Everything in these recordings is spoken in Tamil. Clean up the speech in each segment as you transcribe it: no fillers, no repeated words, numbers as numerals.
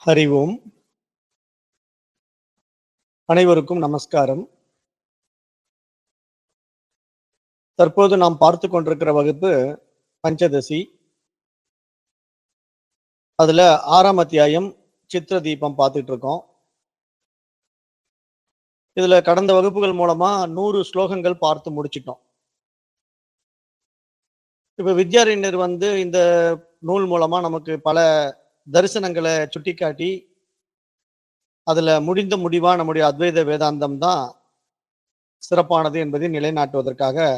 ஹரி ஓம். அனைவருக்கும் நமஸ்காரம். தற்போது நாம் பார்த்து கொண்டிருக்கிற வகுப்பு பஞ்சதசி. அதுல 6ஆம் அத்தியாயம் சித்திர தீபம் பார்த்துட்டு இருக்கோம். இதுல கடந்த வகுப்புகள் மூலமா 100 ஸ்லோகங்கள் பார்த்து முடிச்சிட்டோம். இப்ப வித்யாரண்யர் இந்த நூல் மூலமா நமக்கு பல தரிசனங்களை சுட்டிக்காட்டி அதுல முடிந்த முடிவா நம்முடைய அத்வைத வேதாந்தம் தான் சிறப்பானது என்பதை நிலைநாட்டுவதற்காக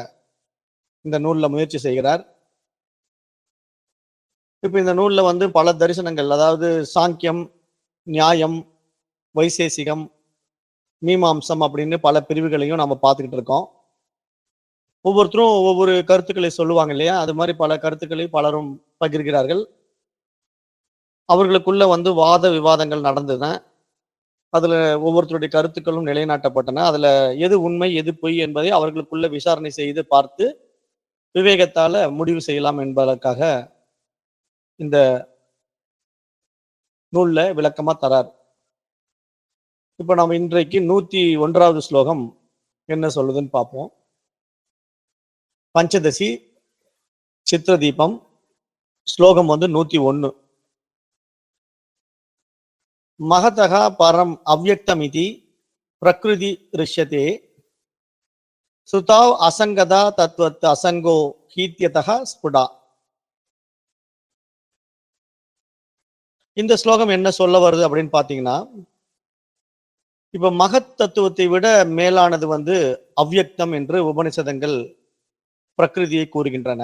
இந்த நூல்ல முயற்சி செய்கிறார். இப்ப இந்த நூல்ல பல தரிசனங்கள், அதாவது சாங்கியம், நியாயம், வைசேசிகம், மீமாம்சம் அப்படின்னு பல பிரிவுகளையும் நம்ம பார்த்துக்கிட்டு இருக்கோம். ஒவ்வொருத்தரும் ஒவ்வொரு கருத்துக்களை சொல்லுவாங்க இல்லையா? அது மாதிரி பல கருத்துக்களை பலரும் பகிர்கிறார்கள். அவர்களுக்குள்ள வாத விவாதங்கள் நடந்தன. அதுல ஒவ்வொருத்தருடைய கருத்துக்களும் நிலைநாட்டப்பட்டன. அதுல எது உண்மை எது பொய் என்பதை அவர்களுக்குள்ள விசாரணை செய்து பார்த்து விவேகத்தால முடிவு செய்யலாம் என்பதற்காக இந்த நூல்ல விளக்கமா தரார். இப்ப நம்ம இன்றைக்கு 101வது ஸ்லோகம் என்ன சொல்லுதுன்னு பார்ப்போம். பஞ்சதசி சித்திர தீபம் ஸ்லோகம் 101. மகதக பரம் அவ்யக்தமிதி பிரகிருதி ரிஷ்யதே சுதாவ் அசங்கதா தத்வத் அசங்கோ ஹீத்யதக ஸ்புடா. இந்த ஸ்லோகம் என்ன சொல்ல வருது அப்படின்னு பாத்தீங்கன்னா, இப்ப மகத் தத்துவத்தை விட மேலானது அவ்யக்தம் என்று உபனிஷதங்கள் பிரகிருதியை கூறுகின்றன.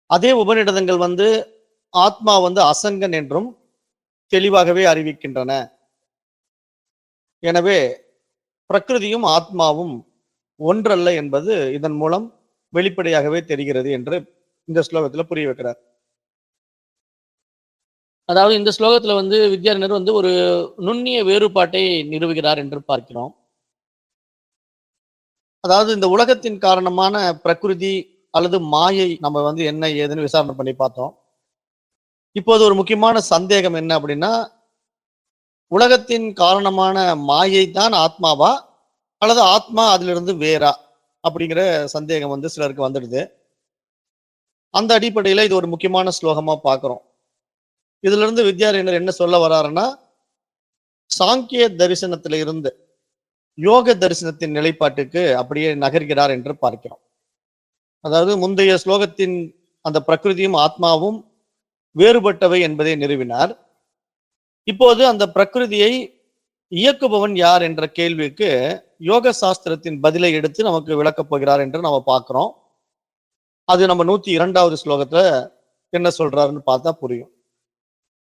அதே உபநிடதங்கள் ஆத்மா அசங்கன் என்றும் தெளிவாகவே அறிவிக்கின்றன. எனவே பிரகிருதியும் ஆத்மாவும் ஒன்றல்ல என்பது இதன் மூலம் வெளிப்படையாகவே தெரிகிறது என்று இந்த ஸ்லோகத்துல புரிய வைக்கிறார். அதாவது இந்த ஸ்லோகத்துல வித்யாரண்யர் ஒரு நுண்ணிய வேறுபாட்டை நிறுவுகிறார் என்று பார்க்கிறோம். அதாவது இந்த உலகத்தின் காரணமான பிரகிருதி அல்லது மாயை நம்ம என்ன ஏதுன்னு விசாரணை பண்ணி பார்த்தோம். இப்போது ஒரு முக்கியமான சந்தேகம் என்ன அப்படின்னா, உலகத்தின் காரணமான மாயை தான் ஆத்மாவா அல்லது ஆத்மா அதிலிருந்து வேறா அப்படிங்கிற சந்தேகம் சிலருக்கு வந்துடுது. அந்த அடிப்படையில இது ஒரு முக்கியமான ஸ்லோகமா பார்க்கிறோம். இதுல இருந்து வித்யாரண்யர் என்ன சொல்ல வர்றாருன்னா, சாங்கிய தரிசனத்தில இருந்து யோக தரிசனத்தின் நிலைப்பாட்டுக்கு அப்படியே நகர்கிறார் என்று பார்க்கிறோம். அதாவது முந்தைய ஸ்லோகத்தின் அந்த பிரகிருதியும் ஆத்மாவும் வேறுபட்டவை என்பதை நிறுவினார். இப்போது அந்த பிரகிருதியை இயக்குபவன் யார் என்ற கேள்விக்கு யோக சாஸ்திரத்தின் பதிலை எடுத்து நமக்கு விளக்கப் போகிறார் என்று நம்ம பார்க்கிறோம். அது நம்ம 102வது ஸ்லோகத்துல என்ன சொல்றாருன்னு பார்த்தா புரியும்.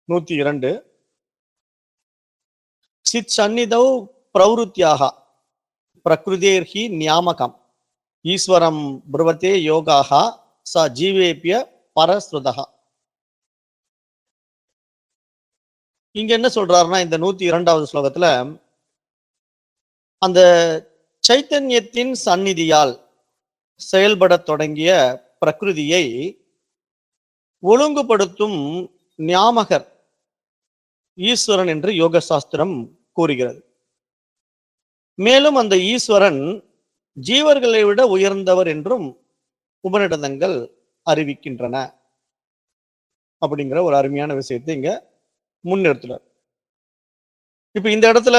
102 சித் சந்நிதௌ பிரவருத்தியாக பிரகிருதேர்ஹி நியாமகம் ஈஸ்வரம் ப்ருவத்தே யோகாக ச ஜீவேபிய பரஸ்ருதா. இங்க என்ன சொல்றாருன்னா, இந்த 102வது ஸ்லோகத்துல அந்த சைத்தன்யத்தின் சந்நிதியால் செயல்பட தொடங்கிய பிரகிருதியை ஒழுங்குபடுத்தும் நியாமகர் ஈஸ்வரன் என்று யோக சாஸ்திரம் கூறுகிறது. மேலும் அந்த ஈஸ்வரன் ஜீவர்களை விட உயர்ந்தவர் என்றும் உபநிடதங்கள் அறிவிக்கின்றன அப்படிங்கிற ஒரு அருமையான விஷயத்தை இங்க முன்னிறுத்துறார். இப்ப இந்த இடத்துல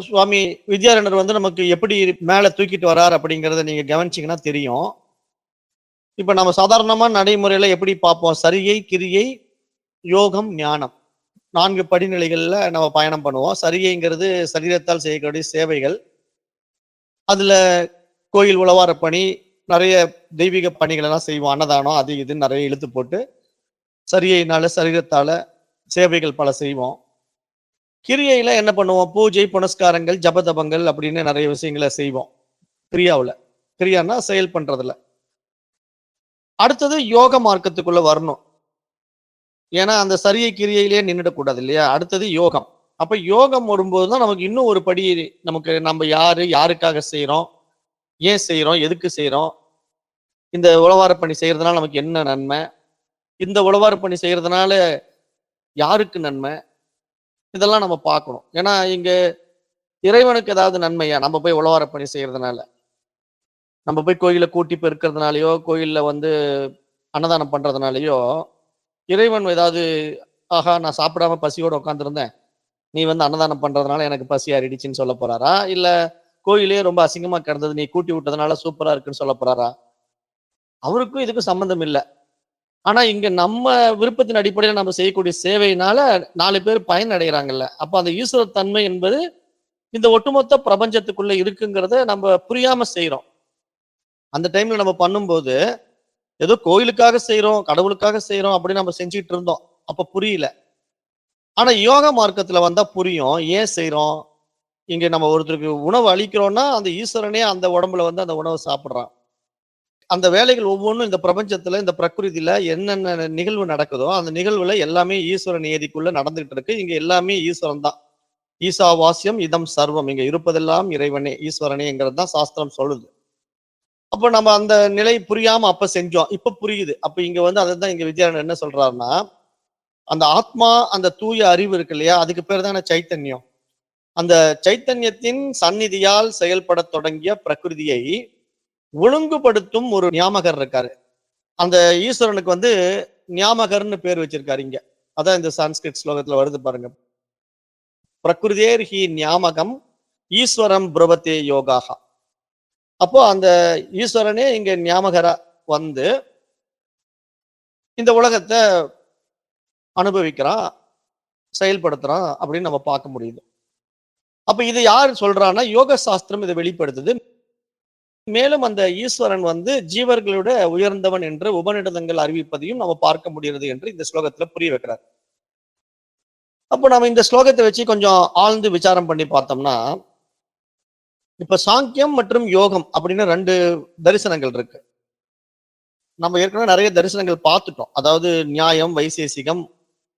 சுவாமி வித்யாரண்யர் நமக்கு எப்படி மேல தூக்கிட்டு வரார் அப்படிங்கிறத நீங்க கவனிச்சீங்கன்னா தெரியும். இப்ப நம்ம சாதாரணமா நடைமுறையில எப்படி பார்ப்போம்? சரியை, கிரியை, யோகம், ஞானம் 4 படிநிலைகள்ல நம்ம பயணம் பண்ணுவோம். சரிகைங்கிறது சரீரத்தால் செய்யக்கூடிய சேவைகள். அதுல கோயில் உழவார பணி, நிறைய தெய்வீக பணிகள் எல்லாம் செய்வோம். அன்னதானம் அது இது நிறைய இழுத்து போட்டு சரியையினால சரீரத்தால சேவைகள் பல செய்வோம். கிரியையில என்ன பண்ணுவோம்? பூஜை, புனஸ்காரங்கள், ஜபதபங்கள் அப்படின்னு நிறைய விஷயங்களை செய்வோம். கிரியாவுல, கிரியான்னா செயல் பண்றதுல. அடுத்தது யோக மார்க்கத்துக்குள்ள வரணும். ஏன்னா அந்த சரியை கிரியையிலேயே நின்றுடக்கூடாது இல்லையா? அடுத்தது யோகம். அப்ப யோகம் வரும்போதுதான் நமக்கு இன்னும் ஒரு படி, நமக்கு நம்ம யாரு, யாருக்காக செய்யறோம், ஏன் செய்யறோம், எதுக்கு செய்யறோம், இந்த உழவார பணி செய்யறதுனால நமக்கு என்ன நன்மை, இந்த உழவார பணி செய்யறதுனால யாருக்கு நன்மை, இதெல்லாம் நம்ம பார்க்கணும். ஏன்னா இங்க இறைவனுக்கு ஏதாவது நன்மையா நம்ம போய் உழவார பணி செய்யறதுனால, நம்ம போய் கோயில கூட்டி பெருக்கிறதுனாலயோ, கோயில்ல வந்து அன்னதானம் பண்றதுனாலயோ, இறைவன் ஏதாவது ஆஹா நான் சாப்பிடாம பசியோட உட்கார்ந்திருந்தேன், நீ வந்து அன்னதானம் பண்றதுனால எனக்கு பசி ஆறிடுச்சுன்னு சொல்ல போறாரா? இல்ல கோயிலே ரொம்ப அசிங்கமா கிடந்தது, நீ கூட்டி விட்டதுனால சூப்பரா இருக்குன்னு சொல்ல போறாரா? அவருக்கும் இதுக்கும் சம்மந்தம் இல்ல. ஆனா இங்க நம்ம விருப்பத்தின் அடிப்படையில நம்ம செய்யக்கூடிய சேவையினால 4 பேர் பயன் அடையறாங்கல்ல. அப்ப அந்த ஈஸ்வர தன்மை என்பது இந்த ஒட்டுமொத்த பிரபஞ்சத்துக்குள்ள இருக்குங்கிறத நம்ம புரியாம செய்றோம். அந்த டைம்ல நம்ம பண்ணும்போது, ஏதோ கோயிலுக்காக செய்றோம், கடவுளுக்காக செய்றோம் அப்படின்னு நம்ம செஞ்சுட்டு இருந்தோம். அப்ப புரியல. ஆனா யோக மார்க்கத்துல வந்தா புரியும். ஏன் செய்றோம்? இங்க நம்ம ஒருத்தருக்கு உணவு அளிக்கிறோம்னா, அந்த ஈஸ்வரனே அந்த உடம்புல வந்து அந்த உணவ சாப்பிடுறான். அந்த வேலைகள் ஒவ்வொன்னும் இந்த பிரபஞ்சத்துல, இந்த பிரகிருதியில என்னென்ன நிகழ்வு நடக்குதோ, அந்த நிகழ்வுல எல்லாமே ஈஸ்வர நியதிக்குள்ள நடந்துகிட்டு இருக்கு. இங்க எல்லாமே ஈஸ்வரன் தான். ஈசாவாஸ்யம் இதம் சர்வம். இங்க இருப்பதெல்லாம் இறைவனே, ஈஸ்வரனேங்கிறது தான் சாஸ்திரம் சொல்லுது. அப்ப நம்ம அந்த நிலை புரியாம அப்ப செஞ்சோம். இப்ப புரியுது. அப்ப இங்க வந்து அததான் இங்க வித்யாரண்யர் என்ன சொல்றாருன்னா, அந்த ஆத்மா, அந்த தூய அறிவு இருக்கு இல்லையா? அதுக்கு பேர் தானே சைத்தன்யம். அந்த சைத்தன்யத்தின் சந்நிதியால் செயல்படத் தொடங்கிய பிரகிருதியை ஒழுங்குபடுத்தும் ஒரு நியாமகர் இருக்காரு. அந்த ஈஸ்வரனுக்கு வந்து நியாமகர்ன்னு பேர் வச்சிருக்காரு இங்க. அதான் இந்த சான்ஸ்கிரிட் ஸ்லோகத்துல வருது பாருங்க. பிரகிருதேர் ஹி நியாமகம் ஈஸ்வரம் பிரபத்தே யோகாஹ. அப்போ அந்த ஈஸ்வரனே இங்க நியாமகரா வந்து இந்த உலகத்த அனுபவிக்கிறான், செயல்படுத்துறான் அப்படின்னு நம்ம பார்க்க முடியுது. அப்ப இது யார் சொல்றான்னா, யோக சாஸ்திரம் இதை வெளிப்படுத்துது. மேலும் அந்த ஈஸ்வரன் வந்து ஜீவர்களோட உயர்ந்தவன் என்று உபநிடதங்கள் அறிவிப்பதையும் நம்ம பார்க்க முடிகிறது என்று இந்த ஸ்லோகத்துல புரிய வைக்கிறார். அப்போ நம்ம இந்த ஸ்லோகத்தை வச்சு கொஞ்சம் ஆழ்ந்து விசாரம் பண்ணி பார்த்தோம்னா, இப்ப சாங்கியம் மற்றும் யோகம் அப்படின்னு 2 தரிசனங்கள் இருக்கு. நம்ம ஏற்கனவே நிறைய தரிசனங்கள் பார்த்துட்டோம். அதாவது நியாயம், வைசேசிகம்,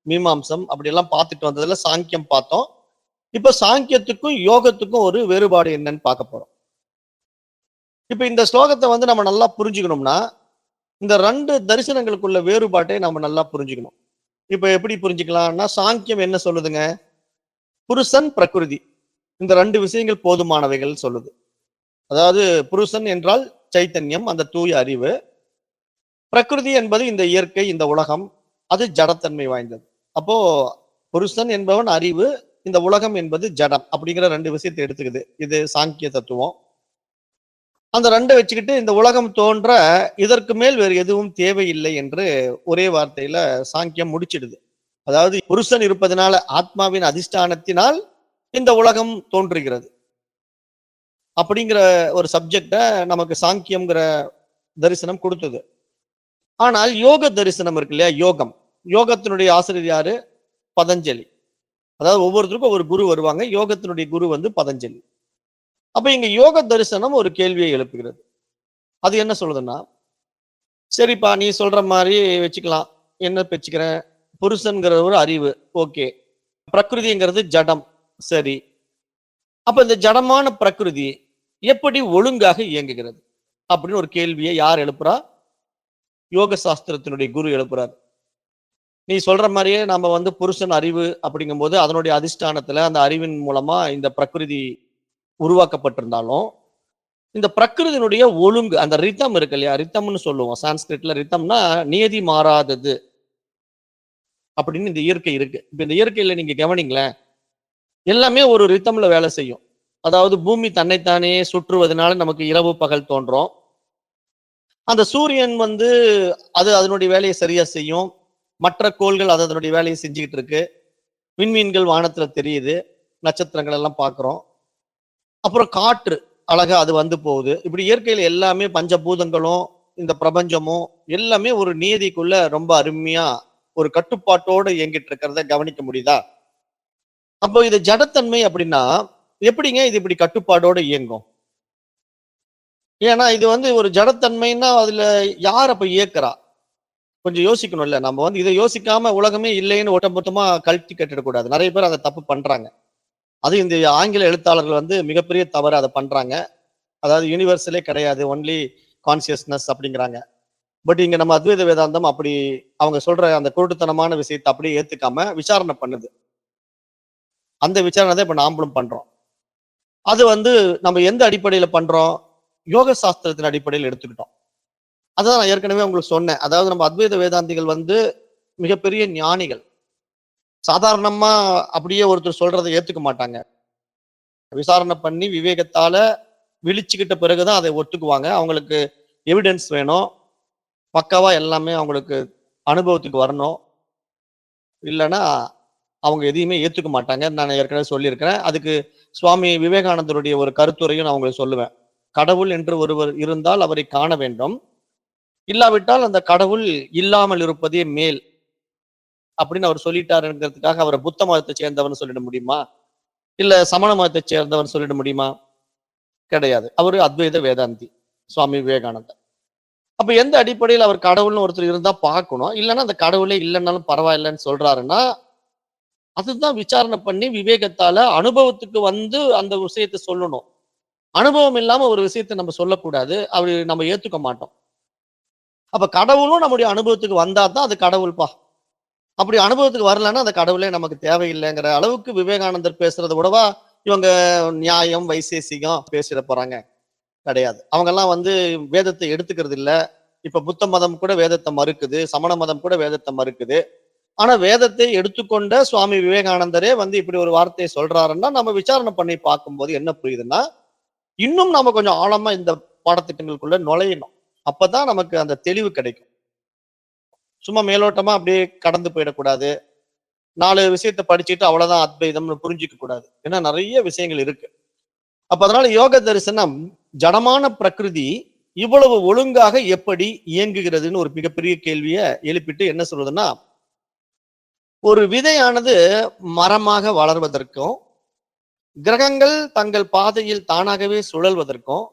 மீமாம்சம் அப்படி எல்லாம் பார்த்துட்டு வந்ததுல சாங்கியம் பார்த்தோம். இப்ப சாங்கியத்துக்கும் யோகத்துக்கும் ஒரு வேறுபாடு என்னன்னு பார்க்க போறோம். இப்ப இந்த ஸ்லோகத்தை வந்து நம்ம நல்லா புரிஞ்சுக்கணும்னா, இந்த 2 தரிசனங்களுக்குள்ள வேறுபாட்டை நம்ம நல்லா புரிஞ்சுக்கணும். இப்ப எப்படி புரிஞ்சுக்கலாம்னா, சாங்கியம் என்ன சொல்லுதுங்க? புருஷன், பிரகிருதி. இந்த 2 விஷயங்கள் போதுமானவைகள் சொல்லுது. அதாவது புருஷன் என்றால் சைத்தன்யம், அந்த தூய அறிவு. பிரகிருதி என்பது இந்த இயற்கை, இந்த உலகம். அது ஜடத்தன்மை வாய்ந்தது. அப்போ புருஷன் என்பவன் அறிவு, இந்த உலகம் என்பது ஜடம் அப்படிங்கிற 2 விஷயத்தை எடுத்துக்குது. இது சாங்கிய தத்துவம். அந்த 2 வச்சுக்கிட்டு இந்த உலகம் தோன்ற இதற்கு மேல் வேறு எதுவும் தேவையில்லை என்று ஒரே வார்த்தையில சாங்கியம் முடிச்சிடுது. அதாவது புருஷன் இருப்பதனால, ஆத்மாவின் அதிஷ்டானத்தினால் இந்த உலகம் தோன்றுகிறது அப்படிங்கிற ஒரு சப்ஜெக்ட நமக்கு சாங்கியம்ங்கிற தரிசனம் கொடுத்தது. ஆனால் யோக தரிசனம் இருக்கு இல்லையா? யோகம், யோகத்தினுடைய ஆசிரியர் யாரு? பதஞ்சலி. அதாவது ஒவ்வொருத்தருக்கும் ஒரு குரு வருவாங்க. யோகத்தினுடைய குரு வந்து பதஞ்சலி. அப்ப இங்க யோக தரிசனம் ஒரு கேள்வியை எழுப்புகிறது. அது என்ன சொல்லுதுன்னா, சரிப்பா நீ சொல்ற மாதிரி வச்சுக்கலாம். என்ன வச்சுக்கிறேன்? புருஷன்கிற ஒரு அறிவு, ஓகே. பிரகிருதிங்கிறது ஜடம், சரி. அப்ப இந்த ஜடமான பிரகிருதி எப்படி ஒழுங்காக இயங்குகிறது அப்படின்னு ஒரு கேள்வியை யார் எழுப்புறா? யோக சாஸ்திரத்தினுடைய குரு எழுப்புறார். நீ சொல்ற மாதிரியே நம்ம வந்து புருஷன் அறிவு அப்படிங்கும்போது அதனுடைய அதிஷ்டானத்துல அந்த அறிவின் மூலமா இந்த பிரகிருதி உருவாக்கப்பட்டிருந்தாலும், இந்த பிரகிருதியினுடைய ஒழுங்கு, அந்த ரிதம் இருக்கு இல்லையா? ரிதம்னு சொல்லுவோம். சான்ஸ்கிரிட்ல ரிதம்னா நியதி மாறாதது அப்படின்னு இந்த இயற்கை இருக்கு. இப்ப இந்த இயற்கையில நீங்க கவனிங்களேன், எல்லாமே ஒரு ரிதம்ல வேலை செய்யும். அதாவது பூமி தன்னைத்தானே சுற்றுவதனால நமக்கு இரவு பகல் தோன்றும். அந்த சூரியன் வந்து அது அதனுடைய வேலையை சரியா செய்யும். மற்ற கோள்கள் அது அதனுடைய வேலையை செஞ்சுக்கிட்டு இருக்கு. விண்மீன்கள் வானத்துல தெரியுது. நட்சத்திரங்கள் எல்லாம் பார்க்கிறோம். அப்புறம் காற்று அழகா அது வந்து போகுது. இப்படி இயற்கையில எல்லாமே பஞ்சபூதங்களும் இந்த பிரபஞ்சமும் எல்லாமே ஒரு நியதிக்குள்ள ரொம்ப அருமையா ஒரு கட்டுப்பாட்டோட இயங்கிட்டு இருக்கிறத கவனிக்க முடியுதா? அப்போ இது ஜடத்தன்மை அப்படின்னா எப்படிங்க இது இப்படி கட்டுப்பாடோட இயங்கும்? ஏன்னா இது வந்து ஒரு ஜடத்தன்மைன்னா அதுல யார் அப்ப இயக்குறா? கொஞ்சம் யோசிக்கணும்ல. நம்ம வந்து இதை யோசிக்காம உலகமே இல்லைன்னு ஒட்டுமொத்தமா கழட்டி கட்டிடக்கூடாது. நிறைய பேர் அதை தப்பு பண்றாங்க. அது இந்த ஆங்கில எழுத்தாளர்கள் வந்து மிகப்பெரிய தவறு அதை பண்றாங்க. அதாவது யூனிவர்சலே கிடையாது, ஒன்லி கான்சியஸ்னஸ் அப்படிங்கிறாங்க. பட் இங்க நம்ம அத்வைத வேதாந்தம் அப்படி அவங்க சொல்ற அந்த குருட்டுத்தனமான விஷயத்தை அப்படியே ஏத்துக்காம விசாரணை பண்ணுது. அந்த விசாரணை தான் இப்ப நாமளும் பண்றோம். அது வந்து நம்ம எந்த அடிப்படையில பண்றோம்? யோக சாஸ்திரத்தின் அடிப்படையில் எடுத்துக்கிட்டோம். அதான் நான் ஏற்கனவே உங்களுக்கு சொன்னேன். அதாவது நம்ம அத்வைத வேதாந்திகள் வந்து மிகப்பெரிய ஞானிகள். சாதாரணமா அப்படியே ஒருத்தர் சொல்றதை ஏத்துக்க மாட்டாங்க. விசாரணை பண்ணி விவேகத்தால விழிச்சுக்கிட்ட பிறகுதான் அதை ஒத்துக்குவாங்க. அவங்களுக்கு எவிடன்ஸ் வேணும். பக்காவா எல்லாமே அவங்களுக்கு அனுபவத்துக்கு வரணும். இல்லைன்னா அவங்க எதையுமே ஏத்துக்க மாட்டாங்க. நான் ஏற்கனவே சொல்லியிருக்கிறேன். அதுக்கு சுவாமி விவேகானந்தருடைய ஒரு கருத்துரையும் நான் உங்களுக்கு சொல்லுவேன். கடவுள் என்று ஒருவர் இருந்தால் அவரை காண வேண்டும். இல்லாவிட்டால் அந்த கடவுள் இல்லாமல் இருப்பதே மேல் அப்படின்னு அவர் சொல்லிட்டாருங்கிறதுக்காக அவரை புத்த மதத்தை சேர்ந்தவர்னு சொல்லிட முடியுமா? இல்ல சமண மதத்தை சேர்ந்தவன் சொல்லிட முடியுமா? கிடையாது. அவரு அத்வைத வேதாந்தி சுவாமி விவேகானந்தர். அப்ப எந்த அடிப்படையில் அவர் கடவுள்னு ஒருத்தர் இருந்தா பார்க்கணும். இல்லைன்னா அந்த கடவுளே இல்லைன்னாலும் பரவாயில்லைன்னு சொல்றாருன்னா, அதுதான் விசாரணை பண்ணி விவேகத்தால அனுபவத்துக்கு வந்து அந்த விஷயத்தை சொல்லணும். அனுபவம் இல்லாம ஒரு விஷயத்தை நம்ம சொல்லக்கூடாது. அவரு நம்ம ஏத்துக்க மாட்டோம். அப்ப கடவுளும் நம்முடைய அனுபவத்துக்கு வந்தா தான் அது கடவுள்பா. அப்படி அனுபவத்துக்கு வரலன்னா அந்த கடவுளே நமக்கு தேவையில்லைங்கிற அளவுக்கு விவேகானந்தர் பேசுறத விடவா இவங்க நியாயம், வைசேசிகம் பேசிட போறாங்க? கிடையாது. அவங்க எல்லாம் வந்து வேதத்தை எடுத்துக்கிறது இல்ல. இப்ப புத்த மதம் கூட வேதத்தை மறுக்குது, சமண மதம் கூட வேதத்தை மறுக்குது. ஆனா வேதத்தை எடுத்துக்கொண்ட சுவாமி விவேகானந்தரே வந்து இப்படி ஒரு வார்த்தையை சொல்றாருன்னா நம்ம விசாரணை பண்ணி பார்க்கும்போது என்ன புரியுதுன்னா, இன்னும் நாம கொஞ்சம் ஆழமா இந்த பாடத்திட்டங்களுக்குள்ள நுழையணும். அப்பதான் நமக்கு அந்த தெளிவு கிடைக்கும். சும்மா மேலோட்டமா அப்படியே கடந்து போயிடக்கூடாது. 4 விஷயத்த படிச்சுட்டு அவ்வளவுதான் அத்வைதம்னு புரிஞ்சுக்க கூடாது. ஏன்னா நிறைய விஷயங்கள் இருக்கு. அப்ப அதனால யோக தரிசனம் ஜடமான பிரகிருதி இவ்வளவு ஒழுங்காக எப்படி இயங்குகிறதுன்னு ஒரு மிகப்பெரிய கேள்வியை எழுப்பிட்டு என்ன சொல்றதுன்னா, ஒரு விதையானது மரமாக வளர்வதற்கும், கிரகங்கள் தங்கள் பாதையில் தானாகவே சுழல்வதற்கும்,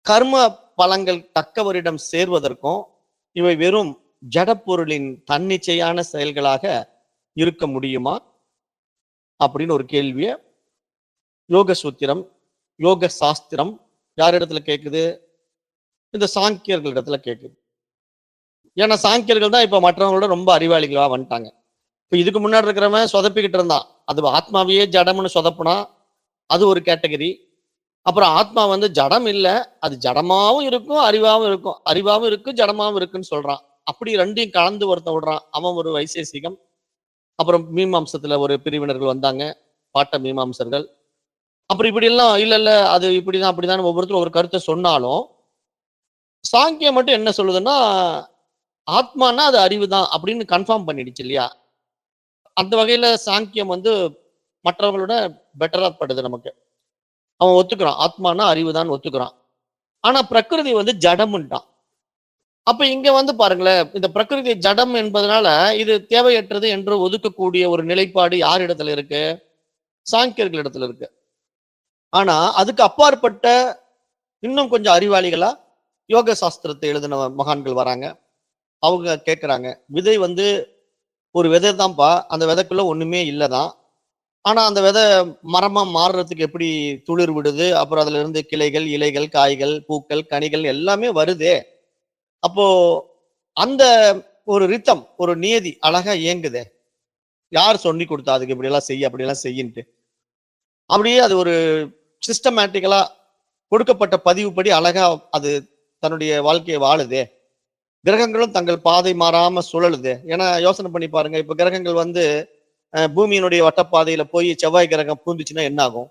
கர்ம பலங்கள் தக்கவரிடம் சேர்வதற்கும், இவை வெறும் ஜடப்பொருளின் தன்னிச்சையான செயல்களாக இருக்க முடியுமா? அப்படின்னு ஒரு கேள்வியை யோக சூத்திரம், யோக சாஸ்திரம் யார் இடத்துல கேக்குது? இந்த சாங்கியர்கள் இடத்துல கேக்குது. ஏன்னா சாங்கியர்கள் தான் இப்ப மற்றவங்களோட ரொம்ப அறிவாளிகளா வந்துட்டாங்க. இப்ப இதுக்கு முன்னாடி இருக்கிறவன் சொதப்பிக்கிட்டு இருந்தான். அது ஆத்மாவையே ஜடம்னு சொதப்புனா அது ஒரு கேட்டகரி. அப்புறம் ஆத்மா வந்து ஜடம் இல்ல, அது ஜடமாவும் இருக்கும், அறிவாவும் இருக்கும். அறிவாவும் இருக்கு, ஜடமாவும் இருக்குன்னு சொல்றான். அப்படி ரெண்டையும் கலந்து ஒருத்தன் விடுறான். அவன் ஒரு வைசேசிகம். அப்புறம் மீமாம்சத்துல ஒரு பிரிவினர்கள் வந்தாங்க, பாட்ட மீமாம்சர்கள். அப்புறம் இப்படி எல்லாம் இல்ல இல்ல அது இப்படிதான் அப்படிதான் ஒவ்வொருத்தரும் ஒரு கருத்தை சொன்னாலும், சாங்கியம் மட்டும் என்ன சொல்லுதுன்னா, ஆத்மானா அது அறிவு தான் அப்படின்னு கன்ஃபார்ம் பண்ணிடுச்சு இல்லையா? அந்த வகையில சாங்கியம் வந்து மற்றவங்களோட பெட்டரா படுது நமக்கு. அவன் ஒத்துக்கிறான். ஆத்மானா அறிவுதான் ஒத்துக்கிறான். ஆனா பிரகிருதி வந்து ஜடம்ன்ட்டான். அப்ப இங்க வந்து பாருங்களேன், இந்த பிரகிருதி ஜடம் என்பதனால இது தேவையற்றது என்று ஒதுக்கக்கூடிய ஒரு நிலைப்பாடு யார் இடத்துல இருக்கு? சாங்கியர்கள் இடத்துல இருக்கு. ஆனா அதுக்கு அப்பாற்பட்ட இன்னும் கொஞ்சம் அறிவாளிகளா யோக சாஸ்திரத்தை எழுதின மகான்கள் வராங்க. அவங்க கேட்கிறாங்க, விதை வந்து ஒரு விதை தான்ப்பா. அந்த விதைக்குள்ள ஒண்ணுமே இல்லதான். ஆனா அந்த விதை மரமா மாறுறதுக்கு எப்படி துளிர் விடுது? அப்புறம் அதுல இருந்து கிளைகள், இலைகள், காய்கள், பூக்கள், கனிகள் எல்லாமே வருதே. அப்போ அந்த ஒரு ரித்தம், ஒரு நியதி அழகா இயங்குதே. யார் சொல்லிக் கொடுத்தா அதுக்கு இப்படி எல்லாம் செய்ய, அப்படி எல்லாம் செய்யின்ட்டு? அப்படியே அது ஒரு சிஸ்டமேட்டிக்கலா கொடுக்கப்பட்ட பதிவுப்படி அழகா அது தன்னுடைய வாழ்க்கையை வாழுதே. கிரகங்களும் தங்கள் பாதை மாறாம சுழலுது. ஏன்னா யோசனை பண்ணி பாருங்க. இப்ப கிரகங்கள் வந்து பூமியினுடைய வட்டப்பாதையில போய் செவ்வாய் கிரகம் பூந்துச்சுன்னா என்ன ஆகும்?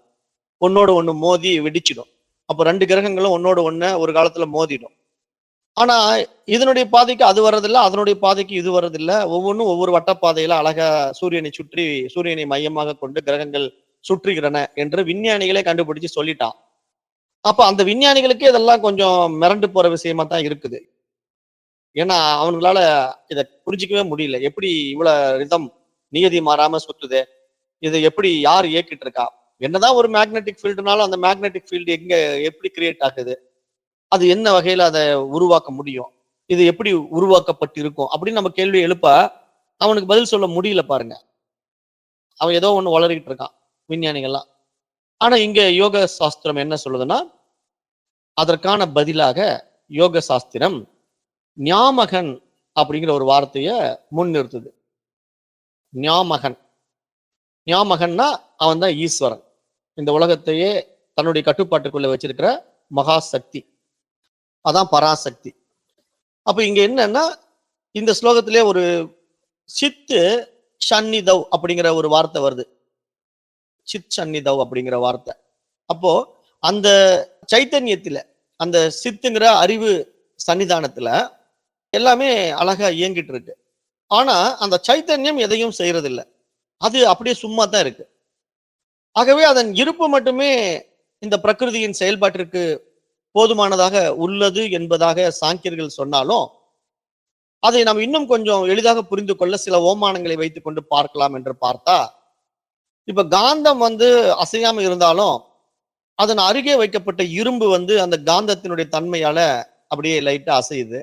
ஒன்னோட ஒண்ணு மோதி வெடிச்சிடும். அப்ப 2 கிரகங்களும் ஒன்னோட ஒண்ணு ஒரு காலத்துல மோதிடும். ஆனா இதனுடைய பாதைக்கு அது வர்றதில்ல, அதனுடைய பாதைக்கு இது வர்றதில்ல. ஒவ்வொன்றும் ஒவ்வொரு வட்டப்பாதையில அழகா சூரியனை சுற்றி சூரியனை மையமாக கொண்டு கிரகங்கள் சுற்றுகிறன என்று விஞ்ஞானிகளே கண்டுபிடிச்சு சொல்லிட்டான். அப்ப அந்த விஞ்ஞானிகளுக்கு இதெல்லாம் கொஞ்சம் மிரண்டு போற விஷயமா தான் இருக்குது. ஏன்னா அவங்களால இத புரிஞ்சிக்கவே முடியல. எப்படி இவ்வளவு ரிதம் நியதி மாறாம சுத்துது? இதை எப்படி யார் இயக்கிட்டு இருக்கா? என்னதான் ஒரு மேக்னெட்டிக் ஃபீல்டுனாலும் அந்த மேக்னெட்டிக் ஃபீல்டு எங்க எப்படி கிரியேட் ஆகுது? அது என்ன வகையில அதை உருவாக்க முடியும்? இது எப்படி உருவாக்கப்பட்டு இருக்கும்? அப்படின்னு நம்ம கேள்வி எழுப்ப அவனுக்கு பதில் சொல்ல முடியல பாருங்க. அவன் ஏதோ ஒண்ணு வளரிக்கிட்டு இருக்கான் விஞ்ஞானிகள்லாம். ஆனா இங்க யோக சாஸ்திரம் என்ன சொல்லுதுன்னா, அதற்கான பதிலாக யோக சாஸ்திரம் ஞாமகன் அப்படிங்கிற ஒரு வார்த்தைய முன்னிறுத்துது. ஞாமகன். ஞாமகன்னா அவன் தான் ஈஸ்வரன். இந்த உலகத்தையே தன்னுடைய கட்டுப்பாட்டுக்குள்ள வச்சிருக்கிற மகா சக்தி. அதான் பராசக்தி. அப்ப இங்க என்னன்னா, இந்த ஸ்லோகத்திலே ஒரு சித்து சந்நிதவ் அப்படிங்கிற ஒரு வார்த்தை வருது. சித் சந்நிதவ் அப்படிங்கிற வார்த்தை. அப்போ அந்த சைத்தன்யத்துல, அந்த சித்துங்கிற அறிவு சன்னிதானத்துல எல்லாமே அழகா இயங்கிட்டு இருக்கு. ஆனா அந்த சைத்தன்யம் எதையும் செய்யறதில்ல. அது அப்படியே சும்மா தான் இருக்கு. ஆகவே அதன் இருப்பு மட்டுமே இந்த பிரகிருதியின் செயல்பாட்டிற்கு போதுமானதாக உள்ளது என்பதாக சாங்கியர்கள் சொன்னாலும், அதை நாம் இன்னும் கொஞ்சம் எளிதாக புரிந்து கொள்ள சில ஓமானங்களை வைத்துக் கொண்டு பார்க்கலாம் என்று பார்த்தா, இப்ப காந்தம் அசையாம இருந்தாலும் அதன் அருகே வைக்கப்பட்ட இரும்பு அந்த காந்தத்தினுடைய தன்மையால அப்படியே லைட்டா அசையுது.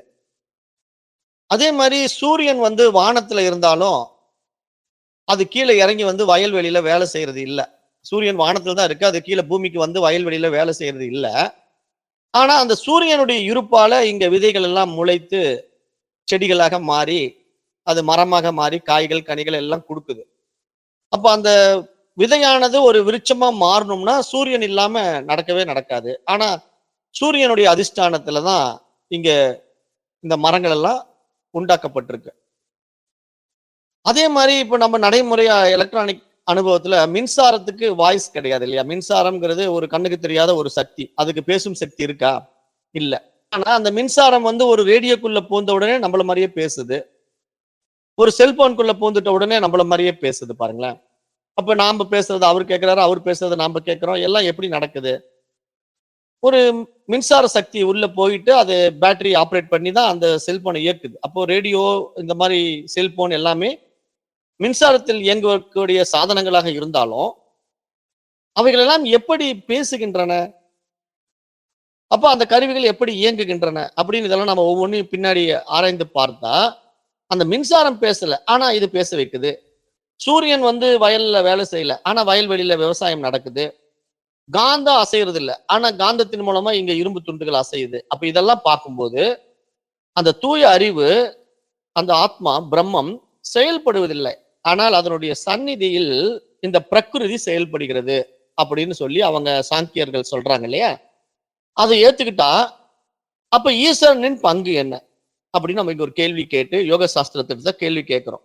அதே மாதிரி சூரியன் வானத்துல இருந்தாலும் அது கீழே இறங்கி வயல்வெளியில வேலை செய்யறது இல்ல. சூரியன் வானத்துல தான் இருக்கு. அது கீழே பூமிக்கு வயல்வெளியில வேலை செய்யறது இல்ல. ஆனா அந்த சூரியனுடைய இருப்பால இங்க விதைகள் எல்லாம் முளைத்து செடிகளாக மாறி, அது மரமாக மாறி காய்கள் கனிகள் எல்லாம் கொடுக்குது. அப்ப அந்த விதையானது ஒரு விருட்சமா மாறணும்னா சூரியன் இல்லாம நடக்கவே நடக்காது. ஆனா சூரியனுடைய அதிஷ்டானத்துலதான் இங்க இந்த மரங்கள் எல்லாம் உண்டாக்கப்பட்டிருக்கு. அதே மாதிரி இப்ப நம்ம நடைமுறையா எலக்ட்ரானிக் அனுபவத்துல மின்சாரத்துக்கு வாய்ஸ் கிடையாது இல்லையா? மின்சாரம்ங்கிறது ஒரு கண்ணுக்கு தெரியாத ஒரு சக்தி. அதுக்கு பேசும் சக்தி இருக்கா? இல்ல. ஆனா அந்த மின்சாரம் ஒரு ரேடியோக்குள்ள பூந்த உடனே நம்மள மாதிரியே பேசுது. ஒரு செல்போனுக்குள்ள பூந்துட்ட உடனே நம்மள மாதிரியே பேசுது பாருங்களேன். அப்ப நாம பேசுறது அவர் கேட்கிறாரு, அவர் பேசுறதை நாம கேட்கிறோம். எல்லாம் எப்படி நடக்குது? ஒரு மின்சார சக்தி உள்ள போயிட்டு அது பேட்டரி ஆப்ரேட் பண்ணி தான் அந்த செல்போனை இயக்குது. அப்போ ரேடியோ இந்த மாதிரி செல்போன் எல்லாமே மின்சாரத்தில் இயங்கக்கூடிய சாதனங்களாக இருந்தாலும் அவைகள் எல்லாம் எப்படி பேசுகின்றன? அப்ப அந்த கருவிகள் எப்படி இயங்குகின்றன அப்படின்னு இதெல்லாம் நம்ம ஒவ்வொன்றையும் பின்னாடி ஆராய்ந்து பார்த்தா, அந்த மின்சாரம் பேசல, ஆனா இது பேச வைக்குது. சூரியன் வயல்ல வேலை செய்யல, ஆனா வயல்வெளியில விவசாயம் நடக்குது. காந்தம் அசைறது இல்ல, ஆனா காந்தத்தின் மூலமா இங்க இரும்பு துண்டுகள் அசையுது. அப்ப இதெல்லாம் பார்க்கும்போது அந்த தூய அறிவு, அந்த ஆத்மா பிரம்மம் செயல்படுவதில்லை, ஆனால் அதனுடைய சந்நிதியில் இந்த பிரகிருதி செயல்படுகிறது அப்படின்னு சொல்லி அவங்க சாங்கியர்கள் சொல்றாங்க இல்லையா? அதை ஏத்துக்கிட்டா அப்ப ஈஸ்வரனின் பங்கு என்ன அப்படின்னு நம்ம இங்க ஒரு கேள்வி கேட்டு யோக சாஸ்திரத்திட்ட கேள்வி கேட்கிறோம்.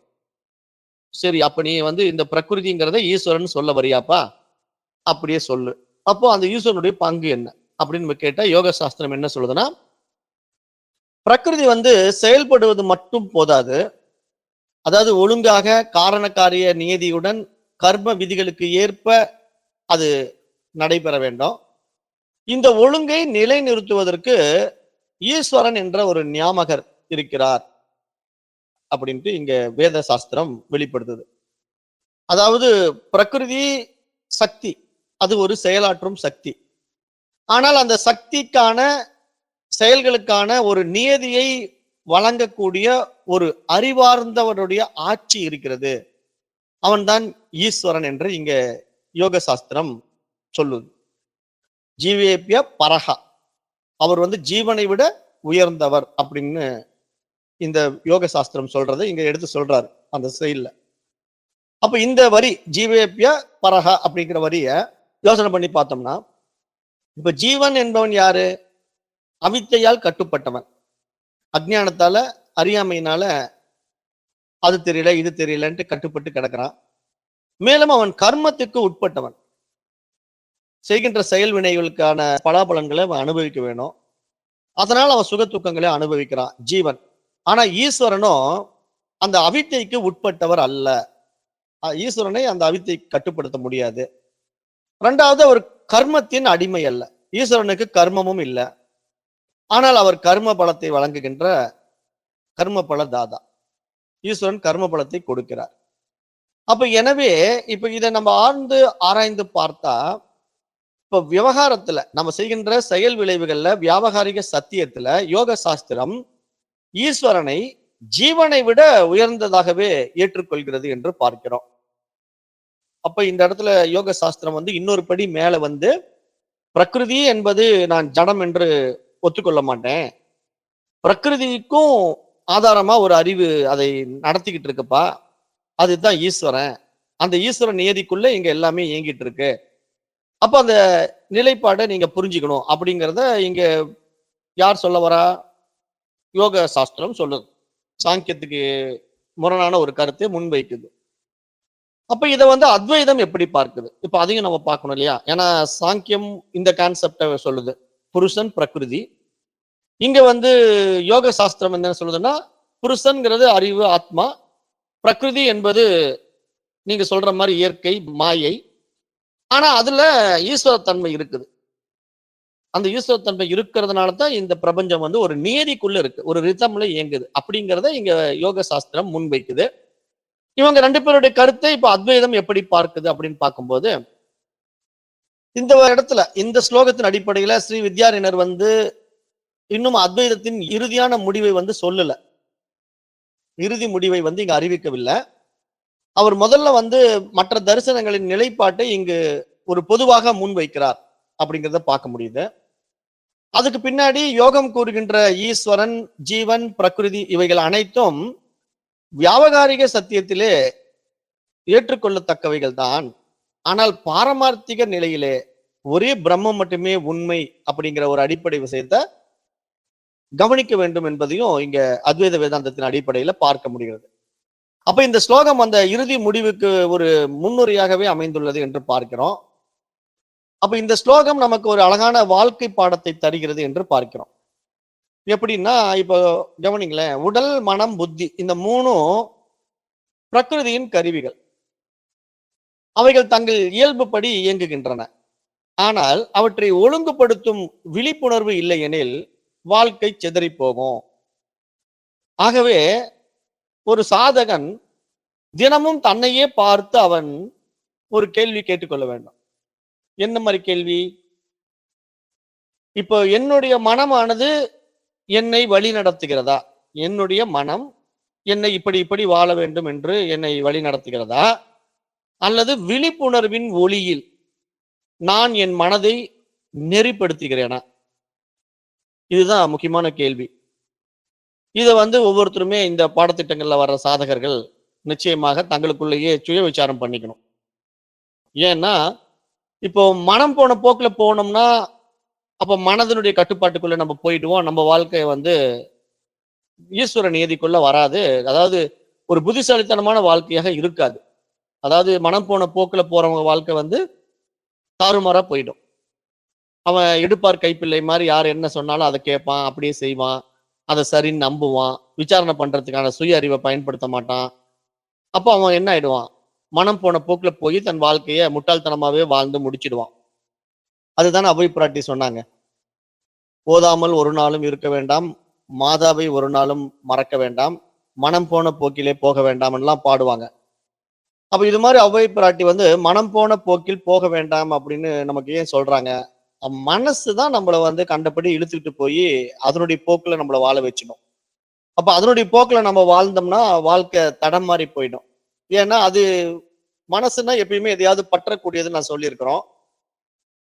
சரி, அப்ப நீ இந்த பிரகிருதிங்கிறத ஈஸ்வரன் சொல்ல வரியாப்பா? அப்படியே சொல்லு. அப்போ அந்த ஈஸ்வரனுடைய பங்கு என்ன அப்படின்னு நம்ம கேட்டா யோக சாஸ்திரம் என்ன சொல்லுதுன்னா, பிரகிருதி செயல்படுவது மட்டும் போதாது. அதாவது ஒழுங்காக காரணக்காரிய நியதியுடன் கர்ம விதிகளுக்கு ஏற்ப அது நடைபெற வேண்டும். இந்த ஒழுங்கை நிலைநிறுத்துவதற்கு ஈஸ்வரன் என்ற ஒரு ஞாமகர் இருக்கிறார் அப்படின்ட்டு இங்க வேத சாஸ்திரம் வெளிப்படுத்துது. அதாவது பிரகிருதி சக்தி, அது ஒரு செயலாற்றும் சக்தி. ஆனால் அந்த சக்திக்கான செயல்களுக்கான ஒரு நியதியை வழங்கக்கூடிய ஒரு அறிவார்ந்தவருடைய ஆட்சி இருக்கிறது. அவன்தான் ஈஸ்வரன் என்று இங்க யோக சாஸ்திரம் சொல்லுது. ஜீவேபிய பரஹா, அவர் ஜீவனை விட உயர்ந்தவர் அப்படின்னு இந்த யோக சாஸ்திரம் சொல்றதை இங்க எடுத்து சொல்றாரு அந்த செயல்ல. அப்ப இந்த வரி ஜீவேபிய பரஹா அப்படிங்கிற வரிய யோசனை பண்ணி பார்த்தோம்னா, இப்ப ஜீவன் என்பவன் யாரு? அவித்தையால் கட்டுப்பட்டவன். அஜ்ஞானத்தால, அறியாமையினால அது தெரியல இது தெரியலன்ட்டு கட்டுப்பட்டு கிடக்கிறான். மேலும் அவன் கர்மத்திற்கு உட்பட்டவன். செய்கின்ற செயல் வினைகளுக்கான பலாபலன்களை அவன் அனுபவிக்க வேணும். அதனால அவன் சுக துக்கங்களை அனுபவிக்கிறான் ஜீவன். ஆனா ஈஸ்வரனும் அந்த அவித்தைக்கு உட்பட்டவர் அல்ல. ஈஸ்வரனை அந்த அவித்தை கட்டுப்படுத்த முடியாது. இரண்டாவது, அவர் கர்மத்தின் அடிமை அல்ல. ஈஸ்வரனுக்கு கர்மமும் இல்லை. ஆனால் அவர் கர்ம பலத்தை வழங்குகின்ற கர்ம பல தாதா. ஈஸ்வரன் கர்ம பலத்தை கொடுக்கிறார். அப்ப எனவே இப்ப இதை நம்ம ஆழ்ந்து ஆராய்ந்து பார்த்தா, இப்ப விவகாரத்துல நம்ம செய்கின்ற செயல் விளைவுகள்ல வியாபகாரிக சத்தியத்துல யோக சாஸ்திரம் ஈஸ்வரனை ஜீவனை விட உயர்ந்ததாகவே ஏற்றுக்கொள்கிறது என்று பார்க்கிறோம். அப்ப இந்த இடத்துல யோக சாஸ்திரம் இன்னொரு படி மேல பிரகிருதி என்பது நான் ஜடம் என்று ஒத்துக்கொள்ள மாட்டேன். பிரகிருதிக்கும் ஆதாரமா ஒரு அறிவு அதை நடத்திக்கிட்டு இருக்குப்பா, அதுதான் ஈஸ்வரன். அந்த ஈஸ்வர நியதிக்குள்ள இங்க எல்லாமே இயங்கிட்டு இருக்கு. அப்ப அந்த நிலைப்பாடை நீங்க புரிஞ்சுக்கணும் அப்படிங்கிறத இங்க யார் சொல்ல வரா? யோக சாஸ்திரம் சொல்லுது. சாங்கியத்துக்கு முரணான ஒரு கருத்தை முன்வைக்குது. அப்ப இத அத்வைதம் எப்படி பார்க்குது? இப்ப அதையும் நம்ம பார்க்கணும் இல்லையா? ஏன்னா சாங்கியம் இந்த கான்செப்ட சொல்லுது. புருஷன், பிரகிருதி. இங்க யோக சாஸ்திரம் என்ன சொல்லுதுன்னா, புருஷன்ங்கிறது அறிவு, ஆத்மா. பிரகிருதி என்பது நீங்க சொல்ற மாரி இயற்கை, மாயை. ஆனா அதுல ஈஸ்வரத்தன்மை இருக்குது. அந்த ஈஸ்வரத்தன்மை இருக்கிறதுனால தான் இந்த பிரபஞ்சம் ஒரு நியதிக்குள்ள இருக்கு. ஒரு ரிதம்ல இயங்குது. அப்படிங்கிறத இங்க யோக சாஸ்திரம் முன்வைக்குது. இவங்க 2 பேருடைய கருத்தை இப்ப அத்வைதம் எப்படி பார்க்குது அப்படின்னு பார்க்கும்போது, இந்த இடத்துல இந்த ஸ்லோகத்தின் அடிப்படையில ஸ்ரீ வித்யாரண்யர் இன்னும் அத்வைதத்தின் இறுதியான முடிவை சொல்லல. இறுதி முடிவை இங்க அறிவிக்கவில்லை. அவர் முதல்ல மற்ற தரிசனங்களின் நிலைப்பாட்டை இங்கு ஒரு பொதுவாக முன்வைக்கிறார் அப்படிங்கிறத பார்க்க முடியுது. அதுக்கு பின்னாடி யோகம் கூறுகின்ற ஈஸ்வரன், ஜீவன், பிரகிருதி இவைகள் அனைத்தும் வியாவகாரிக சத்தியத்திலே ஏற்றுக்கொள்ளத்தக்கவைகள் தான். ஆனால் பாரமார்த்திக நிலையிலே ஒரே பிரம்மம் மட்டுமே உண்மை அப்படிங்கிற ஒரு அடிப்படை விஷயத்தை கவனிக்க வேண்டும் என்பதையும் இங்க அத்வைத வேதாந்தத்தின் அடிப்படையில பார்க்க முடிகிறது. அப்ப இந்த ஸ்லோகம் அந்த இறுதி முடிவுக்கு ஒரு முன்னுரையாகவே அமைந்துள்ளது என்று பார்க்கிறோம். அப்ப இந்த ஸ்லோகம் நமக்கு ஒரு அழகான வாழ்க்கை பாடத்தை தருகிறது என்று பார்க்கிறோம். எப்படின்னா, இப்போ கவனிங்களேன், உடல், மனம், புத்தி இந்த 3ம் பிரகிருதியின் கருவிகள். அவைகள் தங்கள் இயல்புப்படி இயங்குகின்றன. ஆனால் அவற்றை ஒழுங்குபடுத்தும் விழிப்புணர்வு இல்லை எனில் வாழ்க்கை சிதறி போகும். ஆகவே ஒரு சாதகன் தினமும் தன்னையே பார்த்து அவன் ஒரு கேள்வி கேட்டுக்கொள்ள வேண்டும். என்ன மாதிரி கேள்வி? இப்போ என்னுடைய மனமானது என்னை வழி நடத்துகிறதா? என்னுடைய மனம் என்னை இப்படி இப்படி வாழ வேண்டும் என்று என்னை வழி நடத்துகிறதா? அல்லது விழிப்புணர்வின் ஒளியில் நான் என் மனதை நெறிப்படுத்துகிறேனா? இதுதான் முக்கியமான கேள்வி. இதை ஒவ்வொருத்தருமே இந்த பாடத்திட்டங்கள்ல வர்ற சாதகர்கள் நிச்சயமாக தங்களுக்குள்ளேயே சுய விசாரம் பண்ணிக்கணும். ஏன்னா இப்போ மனம் போன போக்குல போனோம்னா அப்ப மனதினுடைய கட்டுப்பாட்டுக்குள்ள நம்ம போயிடுவோம். நம்ம வாழ்க்கை ஈஸ்வர நியதிக்குள்ள வராது. அதாவது ஒரு புத்திசாலித்தனமான வாழ்க்கையாக இருக்காது. அதாவது மனம் போன போக்குல போறவங்க வாழ்க்கை தாறுமாறா போயிடும். அவன் எடுப்பார் கைப்பிள்ளை மாதிரி யார் என்ன சொன்னாலும் அதை கேட்பான், அப்படியே செய்வான், அதை சரின்னு நம்புவான், விசாரணை பண்றதுக்கான சுய அறிவை பயன்படுத்த மாட்டான். அப்போ அவன் என்ன ஆயிடுவான்? மனம் போன போக்குல போய் தன் வாழ்க்கையை முட்டாள்தனமாவே வாழ்ந்து முடிச்சிடுவான். அதுதானே அவை பிராட்டி சொன்னாங்க. ஓதாமல் ஒரு நாளும் இருக்க வேண்டாம், மாதாவை ஒரு நாளும் மறக்க வேண்டாம், மனம் போன போக்கிலே போக வேண்டாம் எல்லாம் பாடுவாங்க. அப்ப இது மாதிரி அவை பிராட்டி மனம் போன போக்கில் போக வேண்டாம் அப்படின்னு நமக்கு ஏன் சொல்றாங்க? மனசுதான் நம்மள கண்டபடி இழுத்துக்கிட்டு போய் அதனுடைய போக்குல நம்மள வாழ வச்சிடும். அப்ப அதனுடைய போக்குல நம்ம வாழ்ந்தோம்னா வாழ்க்கை தடம் மாறி போயிடும். ஏன்னா அது மனசுன்னா எப்பயுமே எதையாவது பற்றக்கூடியதுன்னு நான் சொல்லியிருக்கிறோம்.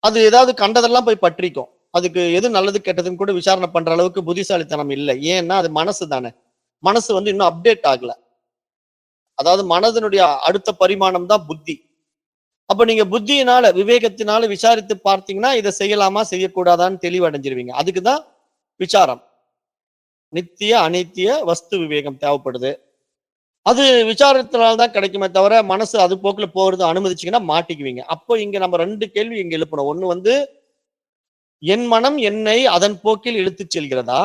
அது ஏதாவது கண்டதெல்லாம் போய் பற்றிக்கும். அதுக்கு எது நல்லது கெட்டதுன்னு கூட விசாரணை பண்ற அளவுக்கு புத்திசாலித்தனம் இல்லை. ஏன்னா அது மனசு தானே. மனசு இன்னும் அப்டேட் ஆகல. அதாவது மனதினுடைய அடுத்த பரிமாணம் தான் புத்தி. அப்ப நீங்க புத்தியினால விவேகத்தினால விசாரித்து பார்த்தீங்கன்னா இதை செய்யலாமா செய்யக்கூடாதான்னு தெளிவடைஞ்சிருவீங்க. அதுக்குதான் விசாரம். நித்திய அனித்திய வஸ்து விவேகம் தேவைப்படுது. அது விசாரத்தினால்தான் கிடைக்குமே தவிர மனசு அது போக்குல போறது அனுமதிச்சீங்கன்னா மாட்டிக்குவீங்க. அப்போ இங்க நம்ம 2 கேள்வி இங்க எழுப்பணும். ஒண்ணு என் மனம் என்னை அதன் போக்கில் இழுத்துச் செல்கிறதா,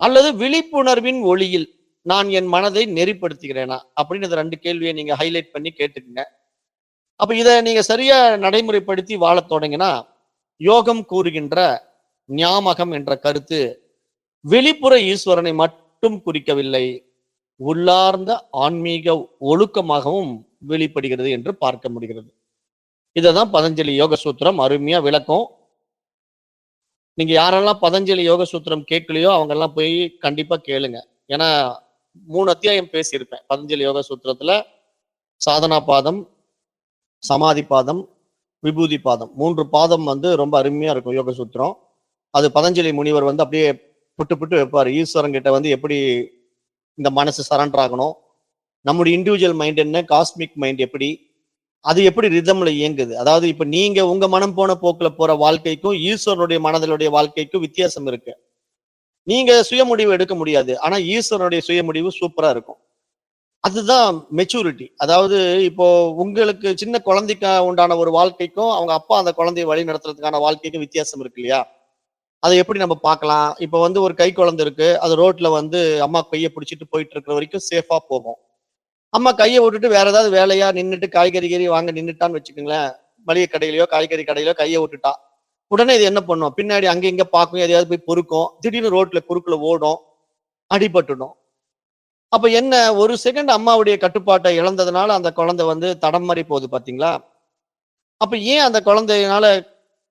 அல்லது விழிப்புணர்வின் ஒளியில் நான் என் மனதை நெறிப்படுத்துகிறேனா அப்படின்னு இந்த 2 கேள்வியை நீங்க ஹைலைட் பண்ணி கேட்டுக்குங்க. அப்ப இதை நீங்க சரியா நடைமுறைப்படுத்தி வாழத் தொடங்கினா யோகம் கூறுகின்ற ஞாமகம் என்ற கருத்து வெளிப்புற ஈஸ்வரனை மட்டும் குறிக்கவில்லை, உள்ளார்ந்த ஆன்மீக ஒழுக்கமாகவும் வெளிப்படுகிறது என்று பார்க்க முடிகிறது. இததான் பதஞ்சலி யோக சூத்திரம் அருமையா விளக்கம். நீங்க யாரெல்லாம் பதஞ்சலி யோக சூத்திரம் கேட்கலையோ அவங்க எல்லாம் போய் கண்டிப்பா கேளுங்க. ஏன்னா 3 அத்தியாயம் பேசியிருப்பேன் பதஞ்சலி யோக சூத்திரத்துல. சாதனா பாதம், சமாதி பாதம், விபூதி பாதம் 3 பாதம் ரொம்ப அருமையா இருக்கும் யோக சூத்திரம். அது பதஞ்சலி முனிவர் அப்படியே புட்டு புட்டு வைப்பார். ஈஸ்வரன் கிட்ட எப்படி இந்த மனசு சரண்டர் ஆகணும், நம்முடைய இண்டிவிஜுவல் மைண்ட் என்ன, காஸ்மிக் மைண்ட் எப்படி, அது எப்படி ரிதம்ல இயங்குது. அதாவது இப்ப நீங்க உங்க மனம் போன போக்குல போற வாழ்க்கைக்கும் ஈஸ்வரனுடைய மனதனுடைய வாழ்க்கைக்கும் வித்தியாசம் இருக்கு. நீங்க சுய முடிவு எடுக்க முடியாது. ஆனா ஈஸ்வரனுடைய சுய முடிவு சூப்பரா இருக்கும். அதுதான் மெச்சூரிட்டி. அதாவது இப்போ உங்களுக்கு சின்ன குழந்தைக்கு உண்டான ஒரு வாழ்க்கைக்கும், அவங்க அப்பா அந்த குழந்தைய வழி நடத்துறதுக்கான வாழ்க்கைக்கும் வித்தியாசம் இருக்கு இல்லையா? அத எப்படி நம்ம பார்க்கலாம்? இப்ப வந்து ஒரு கை குழந்தை இருக்கு. அது ரோட்ல வந்து அம்மா கைய பிடிச்சிட்டு போயிட்டு இருக்கிற வரைக்கும் சேஃபா போகும். அம்மா கைய விட்டுட்டு வேற ஏதாவது வேலையா நின்னுட்டு காய்கறி கீறி வாங்க நின்னுட்டான்னு வச்சுக்கோங்களேன். மளிகை கடையிலயோ, காய்கறி கடையிலோ கைய விட்டுட்டா. உடனே இது என்ன பண்ணும்? பின்னாடி அங்க இங்க பார்க்கும். எதையாவது போய் பொறுக்கும். திடீர்னு ரோட்ல குறுக்குல ஓடும். அடிபட்டுடும். அப்ப என்ன ஒரு செகண்ட் அம்மாவுடைய கட்டுப்பாட்டை இழந்ததுனால அந்த குழந்தை வந்து தடம் மாறி போகுது பாத்தீங்களா? அப்ப ஏன் அந்த குழந்தையினால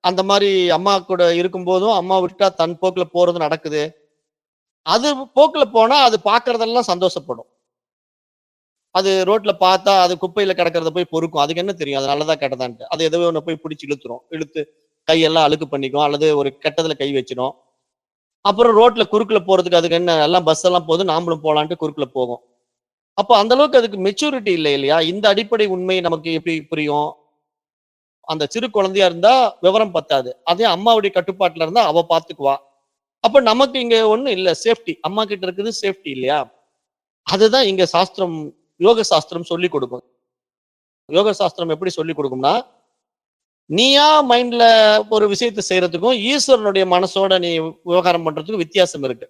அந்த மாரி அம்மா கூட இருக்கும்போதும், அம்மா விட்டுட்டா தன் போக்குல போறது நடக்குது. அது போக்குல போனா அது பார்க்கறதெல்லாம் சந்தோஷப்படும். அது ரோட்ல பார்த்தா அது குப்பையில கிடக்கிறத போய் பொறுக்கும். அதுக்கு என்ன தெரியும்? அது நல்லதா கெட்டதான்ட்டு. அது ஏதோ ஒண்ண போய் புடிச்சு இழுத்துரும். இழுத்து கையெல்லாம் அழுக்கு பண்ணிக்கும். அல்லது ஒரு கெட்டதுல கை வச்சிரும். அப்புறம் ரோட்ல குறுக்குல போறதுக்கு அதுக்கு என்ன எல்லாம் பஸ் எல்லாம் போகுது நாமளும் போலான்ட்டு குறுக்குல போகும். அப்ப அந்த அளவுக்கு அதுக்கு மெச்சூரிட்டி இல்ல இல்லையா? இந்த அடிப்படை உண்மை நமக்கு எப்படி புரியும்? அந்த சிறு குழந்தையா இருந்தா விவரம் பத்தாது. அதே அம்மாவுடைய கட்டுப்பாட்டுல இருந்தா அவ பார்த்துக்குவா. அப்ப நமக்கு இங்க ஒண்ணும் இல்ல. சேஃப்டி. அம்மா கிட்ட இருக்குது சேஃப்டி இல்லையா? அதுதான் இங்க சாஸ்திரம், யோக சாஸ்திரம் சொல்லிக் கொடுக்கும். யோக சாஸ்திரம் எப்படி சொல்லிக் கொடுக்கும்னா, நீயா மைண்ட்ல ஒரு விஷயத்த செய்யறதுக்கும், ஈஸ்வரனுடைய மனசோட நீ விவகாரம் பண்றதுக்கும் வித்தியாசம் இருக்கு.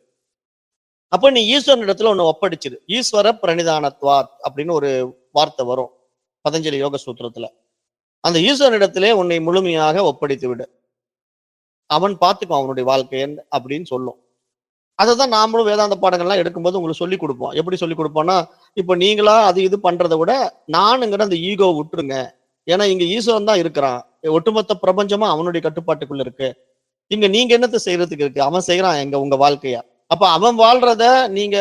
அப்ப நீ ஈஸ்வரன் இடத்துல ஒண்ணு ஒப்படைச்சிரு. ஈஸ்வர பிரணிதானத்வாத் அப்படின்னு ஒரு வார்த்தை வரும். பதஞ்சலி யோக சூத்திரத்துல. அந்த ஈஸ்வரனிடத்திலே உன்னை முழுமையாக ஒப்படைத்து விடு. அவன் பார்த்துக்குவான் அவனுடைய வாழ்க்கைய அப்படின்னு சொல்லும். அததான் நாமளும் வேதாந்த பாடங்கள்லாம் எடுக்கும்போது உங்களுக்கு சொல்லிக் கொடுப்போம். எப்படி சொல்லிக் கொடுப்போம்னா, இப்ப நீங்களா அது இது பண்றத விட, நானுங்கிற அந்த ஈகோ விட்டுருங்க. ஏன்னா இங்க ஈஸ்வரன் தான் இருக்கிறான். ஒட்டுமொத்த பிரபஞ்சமும் அவனுடைய கட்டுப்பாட்டுக்குள்ள இருக்கு. இங்க நீங்க என்னத்த செய்யறதுக்கு இருக்கு? அவன் செய்யறான் எங்க உங்க வாழ்க்கைய. அப்ப அவன் வாழ்றத நீங்க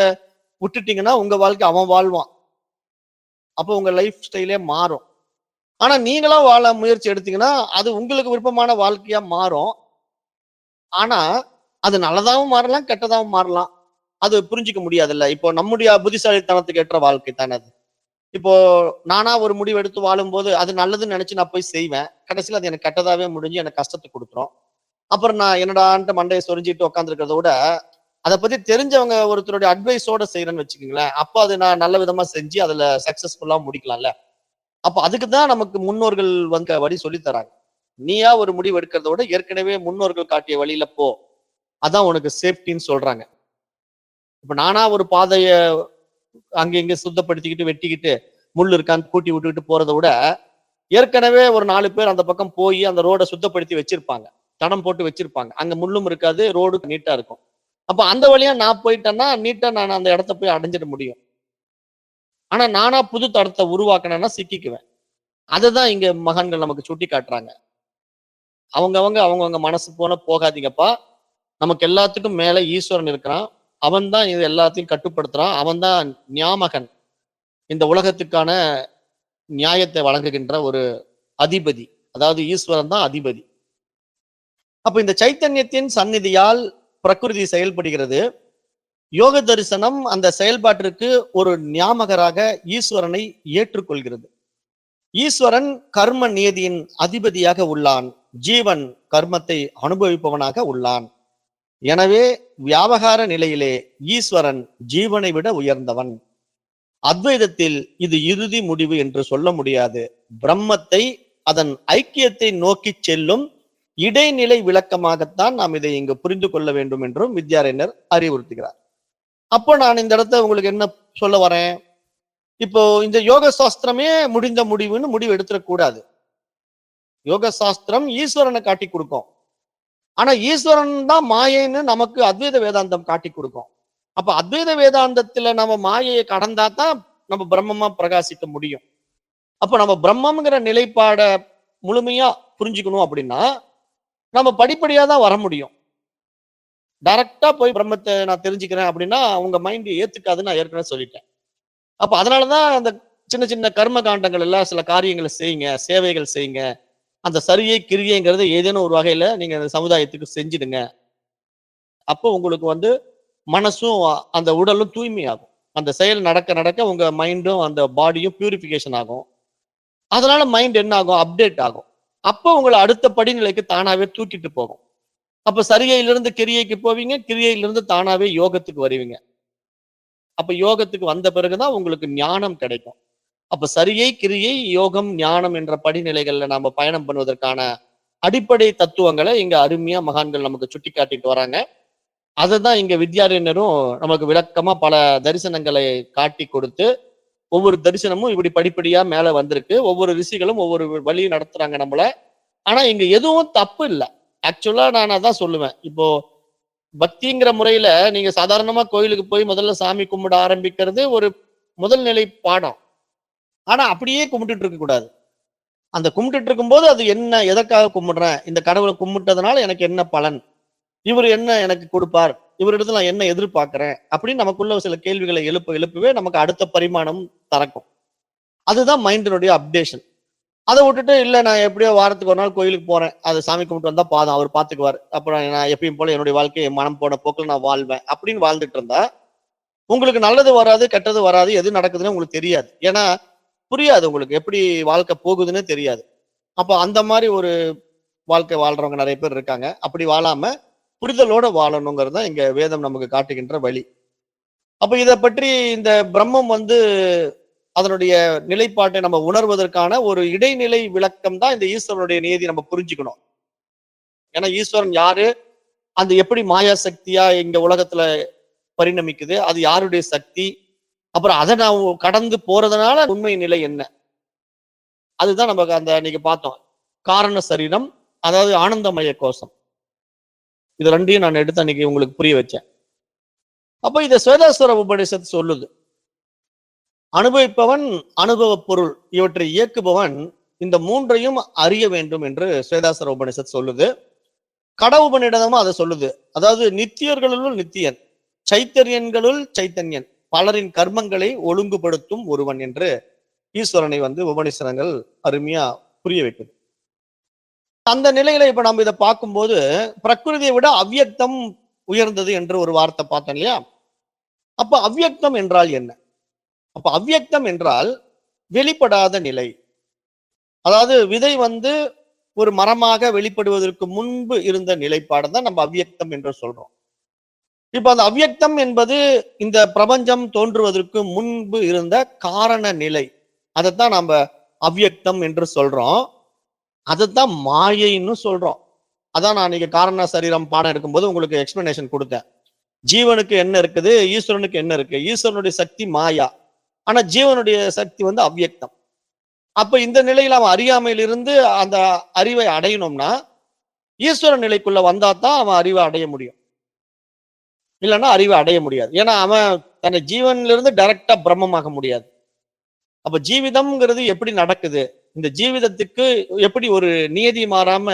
விட்டுட்டீங்கன்னா, உங்க வாழ்க்கை அவன் வாழ்வான். அப்ப உங்க லைஃப் ஸ்டைலே மாறும். ஆனா நீங்களா வாழ முயற்சி எடுத்தீங்கன்னா, அது உங்களுக்கு விருப்பமான வாழ்க்கையா மாறும். ஆனா, அது நல்லதாவும் மாறலாம், கெட்டதாவும் மாறலாம். அது புரிஞ்சுக்க முடியாதுல்ல. இப்போ நம்முடைய புத்திசாலித்தனத்துக்கு ஏற்ற வாழ்க்கை தானே அது. இப்போ நானா ஒரு முடிவு எடுத்து வாழும்போது, அது நல்லதுன்னு நெனச்சு நான் போய் செய்வேன். கடைசியில அது எனக்கு கெட்டதாவே முடிஞ்சு எனக்கு கஷ்டத்த குடுத்துரும். அப்புறம் நான் என்னடான்ட்டு மண்டைய சொரிஞ்சுட்டு உட்கார்ந்திருக்கிறத விட, அத பத்தி தெரிஞ்சவங்க ஒருத்தருடைய அட்வைஸோட செய்றேன்னு வச்சுக்கங்களேன். அப்ப அது நான் நல்ல விதமா செஞ்சு அதுல சக்சஸ்ஃபுல்லா முடிக்கலாம்ல. அப்ப அதுக்கு தான் நமக்கு முன்னோர்கள் வந்து வழி சொல்லி தராங்க. நீயா ஒரு முடிவு எடுக்கிறத விட ஏற்கனவே முன்னோர்கள் காட்டிய வழியில போ. அதான் உனக்கு சேஃப்டின்னு சொல்றாங்க. இப்ப நானா ஒரு பாதைய அங்க இங்க சுத்தப்படுத்திக்கிட்டு, வெட்டிக்கிட்டு, முள்ளு இருக்கான்னு கூட்டி விட்டுக்கிட்டு போறத விட, ஏற்கனவே ஒரு 4 பேர் அந்த பக்கம் போயி அந்த ரோட சுத்தப்படுத்தி வச்சிருப்பாங்க. தடம் போட்டு வச்சிருப்பாங்க. அங்க முள்ளும் இருக்காது, ரோடு நீட்டா இருக்கும். அப்ப அந்த வழியா நான் போயிட்டேன்னா, நீட்டா நான் அந்த இடத்த போய் அடைஞ்சிட முடியும். ஆனா நானா புது தடத்த உருவாக்குனேன்னா சிக்கிக்குவேன். அததான் இங்க மகான்கள் நமக்கு சுட்டி காட்டுறாங்க. அவங்கவங்க மனசு போல போகாதீங்கப்பா. நமக்கு எல்லாத்துக்கும் மேல ஈஸ்வரன் இருக்கிறான். அவன் தான் இது எல்லாத்தையும் கட்டுப்படுத்துறான். அவன் தான் நியாமகன். இந்த உலகத்துக்கான நியாயத்தை வழங்குகின்ற ஒரு அதிபதி. அதாவது ஈஸ்வரன் தான் அதிபதி. அப்ப இந்த சைத்தன்யத்தின் சந்நிதியால் பிரகிருதி செயல்படுகிறது. யோக தரிசனம் அந்த செயல்பாட்டிற்கு ஒரு நியாமகராக ஈஸ்வரனை ஏற்றுக்கொள்கிறது. ஈஸ்வரன் கர்ம நியதியின் அதிபதியாக உள்ளான். ஜீவன் கர்மத்தை அனுபவிப்பவனாக உள்ளான். எனவே வியாபகார நிலையிலே ஈஸ்வரன் ஜீவனை விட உயர்ந்தவன். அத்வைதத்தில் இது இறுதி முடிவு என்று சொல்ல முடியாது. பிரம்மத்தை அதன் ஐக்கியத்தை நோக்கி செல்லும் இடைநிலை விளக்கமாகத்தான் நாம் இதை இங்கு புரிந்து கொள்ள வேண்டும் என்றும் வித்யாரண்யர் அறிவுறுத்துகிறார். அப்போ நான் இந்த இடத்த உங்களுக்கு என்ன சொல்ல வரேன்? இப்போ இந்த யோக சாஸ்திரமே முடிந்த முடிவுன்னு முடிவு எடுத்துடக்கூடாது. யோக சாஸ்திரம் ஈஸ்வரனை காட்டி கொடுக்கும். ஆனா ஈஸ்வரன் தான் மாயைன்னு நமக்கு அத்வைத வேதாந்தம் காட்டி கொடுக்கும். அப்ப அத்வைத வேதாந்தத்துல நம்ம மாயையை கடந்தா தான் நம்ம பிரம்மமா பிரகாசிக்க முடியும். அப்ப நம்ம பிரம்மம்ங்கிற நிலைப்பாட முழுமையா புரிஞ்சுக்கணும் அப்படின்னா நம்ம படிப்படியா தான் வர முடியும். டைரக்டா போய் பிரம்மத்தை நான் தெரிஞ்சுக்கிறேன் அப்படின்னா உங்க மைண்ட் ஏத்துக்காதுன்னு நான் ஏற்கனவே சொல்லிட்டேன். அப்ப அதனாலதான் அந்த சின்ன சின்ன கர்ம காண்டங்கள் எல்லாம் சில காரியங்களை செய்யுங்க, சேவைகள் செய்யுங்க. அந்த சரியை கிரியைங்கிறது ஏதேனும் ஒரு வகையில நீங்க அந்த சமுதாயத்துக்கு செஞ்சிடுங்க. அப்போ உங்களுக்கு வந்து மனசும் அந்த உடலும் தூய்மையாகும். அந்த செயல் நடக்க நடக்க உங்க மைண்டும் அந்த பாடியும் பியூரிஃபிகேஷன் ஆகும். அதனால மைண்ட் என்ன ஆகும்? அப்டேட் ஆகும். அப்போ உங்களை அடுத்த படிநிலைக்கு தானாவே தூக்கிட்டு போகும். அப்ப சரிகையிலிருந்து கிரியைக்கு போவீங்க, கிரியையிலிருந்து தானாவே யோகத்துக்கு வருவீங்க. அப்ப யோகத்துக்கு வந்த பிறகுதான் உங்களுக்கு ஞானம் கிடைக்கும். அப்ப சரியை, கிரியை, யோகம், ஞானம் என்ற படிநிலைகள்ல நாம பயணம் பண்ணுவதற்கான அடிப்படை தத்துவங்களை இங்க அருமையா மகான்கள் நமக்கு சுட்டி காட்டிட்டு வராங்க. அததான் இங்க வித்யாரண்யரும் நமக்கு விளக்கமா பல தரிசனங்களை காட்டி கொடுத்து, ஒவ்வொரு தரிசனமும் இப்படி படிப்படியா மேல வந்திருக்கு. ஒவ்வொரு ரிஷிகளும் ஒவ்வொரு வழி நடத்துறாங்க நம்மள. ஆனா இங்க எதுவும் தப்பு இல்ல. ஆக்சுவலா நான் அதான் சொல்லுவேன். இப்போ பக்திங்கிற முறையில நீங்க சாதாரணமா கோயிலுக்கு போய் முதல்ல சாமி கும்பிட ஆரம்பிக்கிறது ஒரு முதல் நிலை பாடம். ஆனா அப்படியே கும்பிட்டுட்டு இருக்க கூடாது. அந்த கும்பிட்டுட்டு இருக்கும்போது அது என்ன, எதற்காக கும்பிடுறேன், இந்த கடவுளை கும்பிட்டதுனால எனக்கு என்ன பலன், இவர் என்ன எனக்கு கொடுப்பார், இவரிடத்துல நான் என்ன எதிர்பார்க்கிறேன் அப்படின்னு நமக்குள்ள சில கேள்விகளை எழுப்பவே நமக்கு அடுத்த பரிமாணம் திறக்கும். அதுதான் மைண்டினுடைய அப்டேஷன். அதை விட்டுட்டு இல்ல நான் எப்படியோ வாரத்துக்கு ஒரு நாள் கோயிலுக்கு போறேன், அது சாமி கும்பிட்டு வந்தா பாதம் அவர் பாத்துக்குவார், அப்புறம் நான் எப்பயும் போல என்னுடைய வாழ்க்கையை மனம் போன போக்கில் நான் வாழ்வேன் அப்படின்னு வாழ்ந்துட்டு இருந்தா உங்களுக்கு நல்லது வராது, கெட்டது வராது, எது நடக்குதுன்னு உங்களுக்கு தெரியாது. ஏன்னா புரியாது, உங்களுக்கு எப்படி வாழ்க்கை போகுதுன்னு தெரியாது. அப்ப அந்த மாதிரி ஒரு வாழ்க்கை வாழ்றவங்க நிறைய பேர் இருக்காங்க. அப்படி வாழாம புரிதலோட வாழணுங்கிறது தான் இங்க வேதம் நமக்கு காட்டுகின்ற வழி. அப்ப இதை பற்றி இந்த பிரம்மம் அதனுடைய நிலைப்பாட்டை நம்ம உணர்வதற்கான ஒரு இடைநிலை விளக்கம் தான் இந்த ஈஸ்வரனுடைய நியதி நம்ம புரிஞ்சுக்கணும். ஏன்னா ஈஸ்வரன் யாரு, அந்த எப்படி மாயா சக்தியா இங்க உலகத்துல பரிணமிக்குது, அது யாருடைய சக்தி, அப்புறம் அதை நான் கடந்து போறதுனால உண்மை நிலை என்ன, அதுதான் நமக்கு அந்த அன்னைக்கு பார்த்தோம். காரண சரீரம், அதாவது ஆனந்தமய கோஷம், இது ரெண்டையும் நான் எடுத்து அன்னைக்கு உங்களுக்கு புரிய வச்சேன். அப்ப இதை ஸ்வேதாஸ்வர உபநிஷத்து சொல்லுது. அனுபவிப்பவன், அனுபவ பொருள் இவற்றை இயக்குபவன் இந்த மூன்றையும் அறிய வேண்டும் என்று ஸ்வேதாஸ்வர உபநிஷத்து சொல்லுது. கட உபநிடதமும் அதை சொல்லுது. அதாவது நித்தியர்களுள் நித்தியன், சைத்தன்யன்களுள் சைத்தன்யன், பலரின் கர்மங்களை ஒழுங்குபடுத்தும் ஒருவன் என்று ஈஸ்வரனை உபநிஷதங்கள் அருமையா புரிய வைக்குது. அந்த நிலையில இப்ப நம்ம இதை பார்க்கும்போது பிரகிருதியை விட அவ்யக்தம் உயர்ந்தது என்று ஒரு வார்த்தை பார்த்தோம் இல்லையா? அப்ப அவ்யக்தம் என்றால் என்ன? அப்ப அவ்யக்தம் என்றால் வெளிப்படாத நிலை. அதாவது விதை ஒரு மரமாக வெளிப்படுவதற்கு முன்பு இருந்த நிலைப்பாடு தான் நம்ம அவ்யக்தம் என்று சொல்றோம். இப்ப அந்த அவ்யக்தம் என்பது இந்த பிரபஞ்சம் தோன்றுவதற்கு முன்பு இருந்த காரண நிலை. அதைத்தான் நம்ம அவ்யக்தம் என்று சொல்றோம். அதைத்தான் மாயைன்னு சொல்றோம். அதான் நான் இன்னைக்கு காரண சரீரம் பாடம் எடுக்கும்போது உங்களுக்கு எக்ஸ்பிளனேஷன் கொடுத்தேன். ஜீவனுக்கு என்ன இருக்குது, ஈஸ்வரனுக்கு என்ன இருக்கு. ஈஸ்வரனுடைய சக்தி மாயா, ஆனா ஜீவனுடைய சக்தி அவ்யக்தம். அப்ப இந்த நிலையில அவன் அறியாமையிலிருந்து அந்த அறிவை அடையணும்னா ஈஸ்வர நிலைக்குள்ள வந்தா தான் அவன் அறிவை அடைய முடியும், இல்லைன்னா அறிவை அடைய முடியாது. ஏன்னா அவன் தன்னை ஜீவன்ல இருந்து டைரக்டா பிரம்மமாக முடியாது. அப்ப ஜீவிதம்ங்கிறது எப்படி நடக்குது, இந்த ஜீவிதத்துக்கு எப்படி ஒரு நியதி மாறாம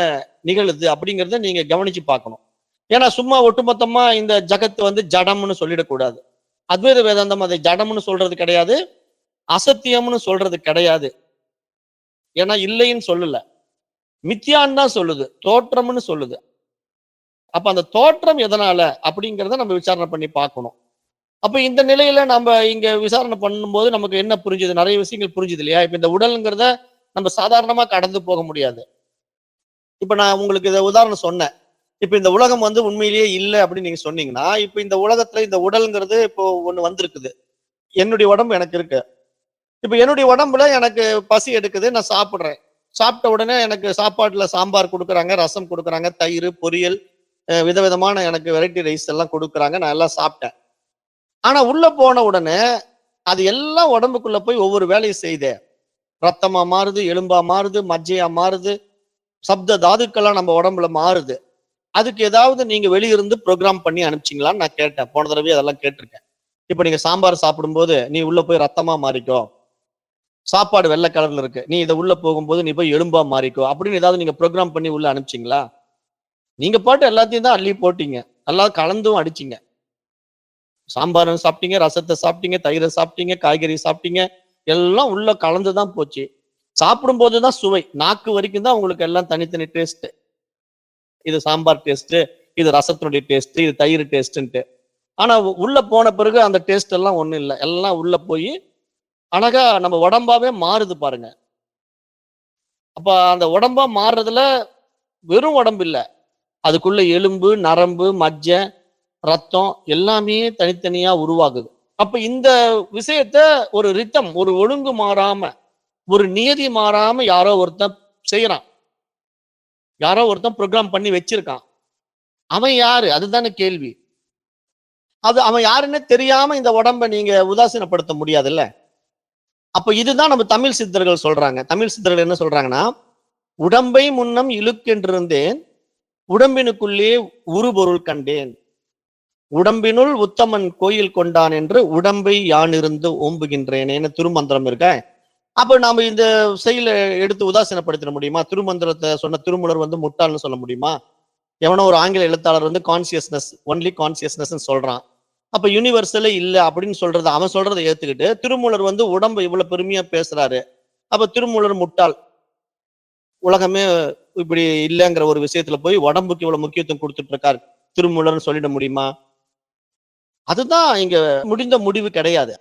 நிகழுது அப்படிங்கிறத நீங்க கவனிச்சு பார்க்கணும். ஏன்னா சும்மா ஒட்டுமொத்தமா இந்த ஜகத்து ஜடம்னு சொல்லிடக்கூடாது. அத்வைத வேதாந்தம் அதை ஜடம்னு சொல்றது கிடையாது, அசத்தியம்னு சொல்றது கிடையாது. ஏன்னா இல்லைன்னு சொல்லல, மித்தியான்னு தான் சொல்லுது, தோற்றம்னு சொல்லுது. அப்ப அந்த தோற்றம் எதனால அப்படிங்கிறத நம்ம விசாரணை பண்ணி பார்க்கணும். அப்ப இந்த நிலையில நம்ம இங்க விசாரணை பண்ணும்போது நமக்கு என்ன புரிஞ்சுது, நிறைய விஷயங்கள் புரிஞ்சுது இல்லையா? இப்ப இந்த உடல்ங்கிறத நம்ம சாதாரணமா கடந்து போக முடியாது. இப்ப நான் உங்களுக்கு இதை உதாரணம் சொன்னேன். இப்ப இந்த உலகம் உண்மையிலேயே இல்லை அப்படின்னு நீங்க சொன்னீங்கன்னா, இப்ப இந்த உலகத்துல இந்த உடல்ங்கிறது இப்போ ஒண்ணு வந்திருக்குது. என்னுடைய உடம்பு எனக்கு இருக்கு. இப்ப என்னுடைய உடம்புல எனக்கு பசி எடுக்குது, நான் சாப்பிடுறேன். சாப்பிட்ட உடனே எனக்கு சாப்பாட்டுல சாம்பார் கொடுக்குறாங்க, ரசம் கொடுக்குறாங்க, தயிர், பொரியல், விதவிதமான எனக்கு வெரைட்டி ரைஸ் எல்லாம் கொடுக்குறாங்க, நான் எல்லாம் சாப்பிட்டேன். ஆனா உள்ள போன உடனே அது எல்லாம் உடம்புக்குள்ள போய் ஒவ்வொரு வேலையை செய்தே. ரத்தமா மாறுது, எலும்பா மாறுது, மஜ்ஜையா மாறுது, சப்த தாதுக்கெல்லாம் நம்ம உடம்புல மாறுது. அதுக்கு ஏதாவது நீங்க வெளியிருந்து ப்ரோக்ராம் பண்ணி அனுப்பிச்சிங்களான்னு நான் கேட்டேன். போன தடவை அதெல்லாம் கேட்டிருக்கேன். இப்ப நீங்க சாம்பார் சாப்பிடும்போது நீ உள்ள போய் ரத்தமா மாறிக்கோ, சாப்பாடு வெள்ளை கலர்ல இருக்கு, நீ இதை உள்ள போகும்போது நீ போய் எலும்பா மாறிக்கோ அப்படின்னு ஏதாவது நீங்க ப்ரோக்ராம் பண்ணி உள்ள அனுப்பிச்சிங்களா? நீங்க பாட்டு எல்லாத்தையும் தான் அள்ளி போட்டீங்க, எல்லாம் கலந்தும் அடிச்சிங்க. சாம்பாரும் சாப்பிட்டீங்க, ரசத்தை சாப்பிட்டீங்க, தயிரை சாப்பிட்டீங்க, காய்கறி சாப்பிட்டீங்க, எல்லாம் உள்ள கலந்துதான் போச்சு. சாப்பிடும் போதுதான் சுவை, நாக்கு வரைக்கும் தான் உங்களுக்கு எல்லாம் தனித்தனி டேஸ்ட். இது சாம்பார் டேஸ்ட், இது ரசத்தினுடைய டேஸ்ட், இது தயிர் டேஸ்ட்ன்ட்டு. ஆனா உள்ள போன பிறகு அந்த டேஸ்ட் எல்லாம் ஒண்ணும் இல்லை. எல்லாம் உள்ள போய் அழகா நம்ம உடம்பாவே மாறுது பாருங்க. அப்ப அந்த உடம்பா மாறுறதுல வெறும் உடம்பு இல்ல. அதுக்குள்ள எலும்பு, நரம்பு, மஜ்ஜை, ரத்தம் எல்லாமே தனித்தனியா உருவாகுது. அப்ப இந்த விஷயத்த ஒரு ரிதம், ஒரு ஒழுங்கு மாறாம, ஒரு நியதி மாறாம யாரோ ஒருத்தன் செய்யறான். யாரோ ஒருத்தன் ப்ரோகிராம் பண்ணி வச்சிருக்கான். அவன் யாரு? அதுதானே கேள்வி. அது அவன் யாருன்னே தெரியாம இந்த உடம்ப நீங்க உதாசீனப்படுத்த முடியாதுல்ல. அப்ப இதுதான் நம்ம தமிழ் சித்தர்கள் சொல்றாங்க. தமிழ் சித்தர்கள் என்ன சொல்றாங்கன்னா, "உடம்பை முன்னம் இழுக்கென்றிருந்தேன், உடம்பினுக்குள்ளே உறுபொருள் கண்டேன். உடம்பினுள் உத்தமன் கோயில் கொண்டான் என்று உடம்பை யானிருந்து ஓம்புகின்றேனேன்னு" திருமந்திரம் இருக்க. அப்ப நாம இந்த செயல எடுத்து உதாசீனப்படுத்திட முடியுமா? திருமந்திரத்தை சொன்ன திருமூலர் வந்து முட்டாள்னு சொல்ல முடியுமா? எவனோ ஒரு ஆங்கில எழுத்தாளர் வந்து கான்சியஸ்னஸ், ஒன்லி கான்சியஸ்னஸ் சொல்றான். அப்ப யூனிவர்சலே இல்ல அப்படின்னு சொல்றது, அவன் சொல்றதை ஏத்துக்கிட்டு திருமூலர் வந்து உடம்பு இவ்வளவு பெருமையா பேசுறாரு. அப்ப திருமூலர் முட்டாள். உலகமே இப்படி இல்லைங்கிற ஒரு விஷயத்துல போய் உடம்புக்கு இவ்வளவு முக்கியத்துவம் கொடுத்துட்டு இருக்காரு திருமூலர்னு சொல்லிட முடியுமா? அதுதான் இங்க முடிந்த முடிவு கிடையாது.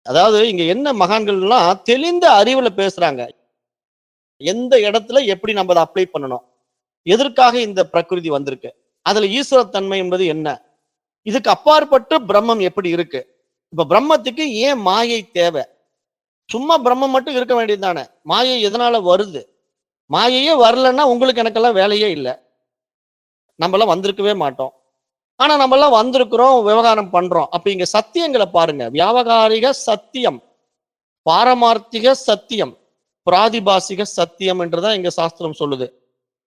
அதாவது இங்க என்ன மகான்கள்லாம் தெளிந்த அறிவுல பேசுறாங்க. எந்த இடத்துல எப்படி நம்ம அதை அப்ளை பண்ணணும்? எதற்காக இந்த பிரகிருதி வந்திருக்கு? அதுல ஈஸ்வரத்தன்மை என்பது என்ன? இதுக்கு அப்பாற்பட்டு பிரம்மம் எப்படி இருக்கு? இப்ப பிரம்மத்துக்கு ஏன் மாயை தேவை? சும்மா பிரம்மம் மட்டும் இருக்க வேண்டியது தானே. மாயை எதனால வருது? மாயையே வரலன்னா உங்களுக்கு எனக்கெல்லாம் வேலையே இல்லை. நம்ம எல்லாம் வந்திருக்கவே மாட்டோம். ஆனா நம்ம எல்லாம் வந்திருக்கிறோம், விவகாரம் பண்றோம். அப்ப இங்க சத்தியங்களை பாருங்க. வியாவகாரிக சத்தியம், பாரமார்த்திக சத்தியம், பிராதிபாசிக சத்தியம் என்றுதான் இங்க சாஸ்திரம் சொல்லுது.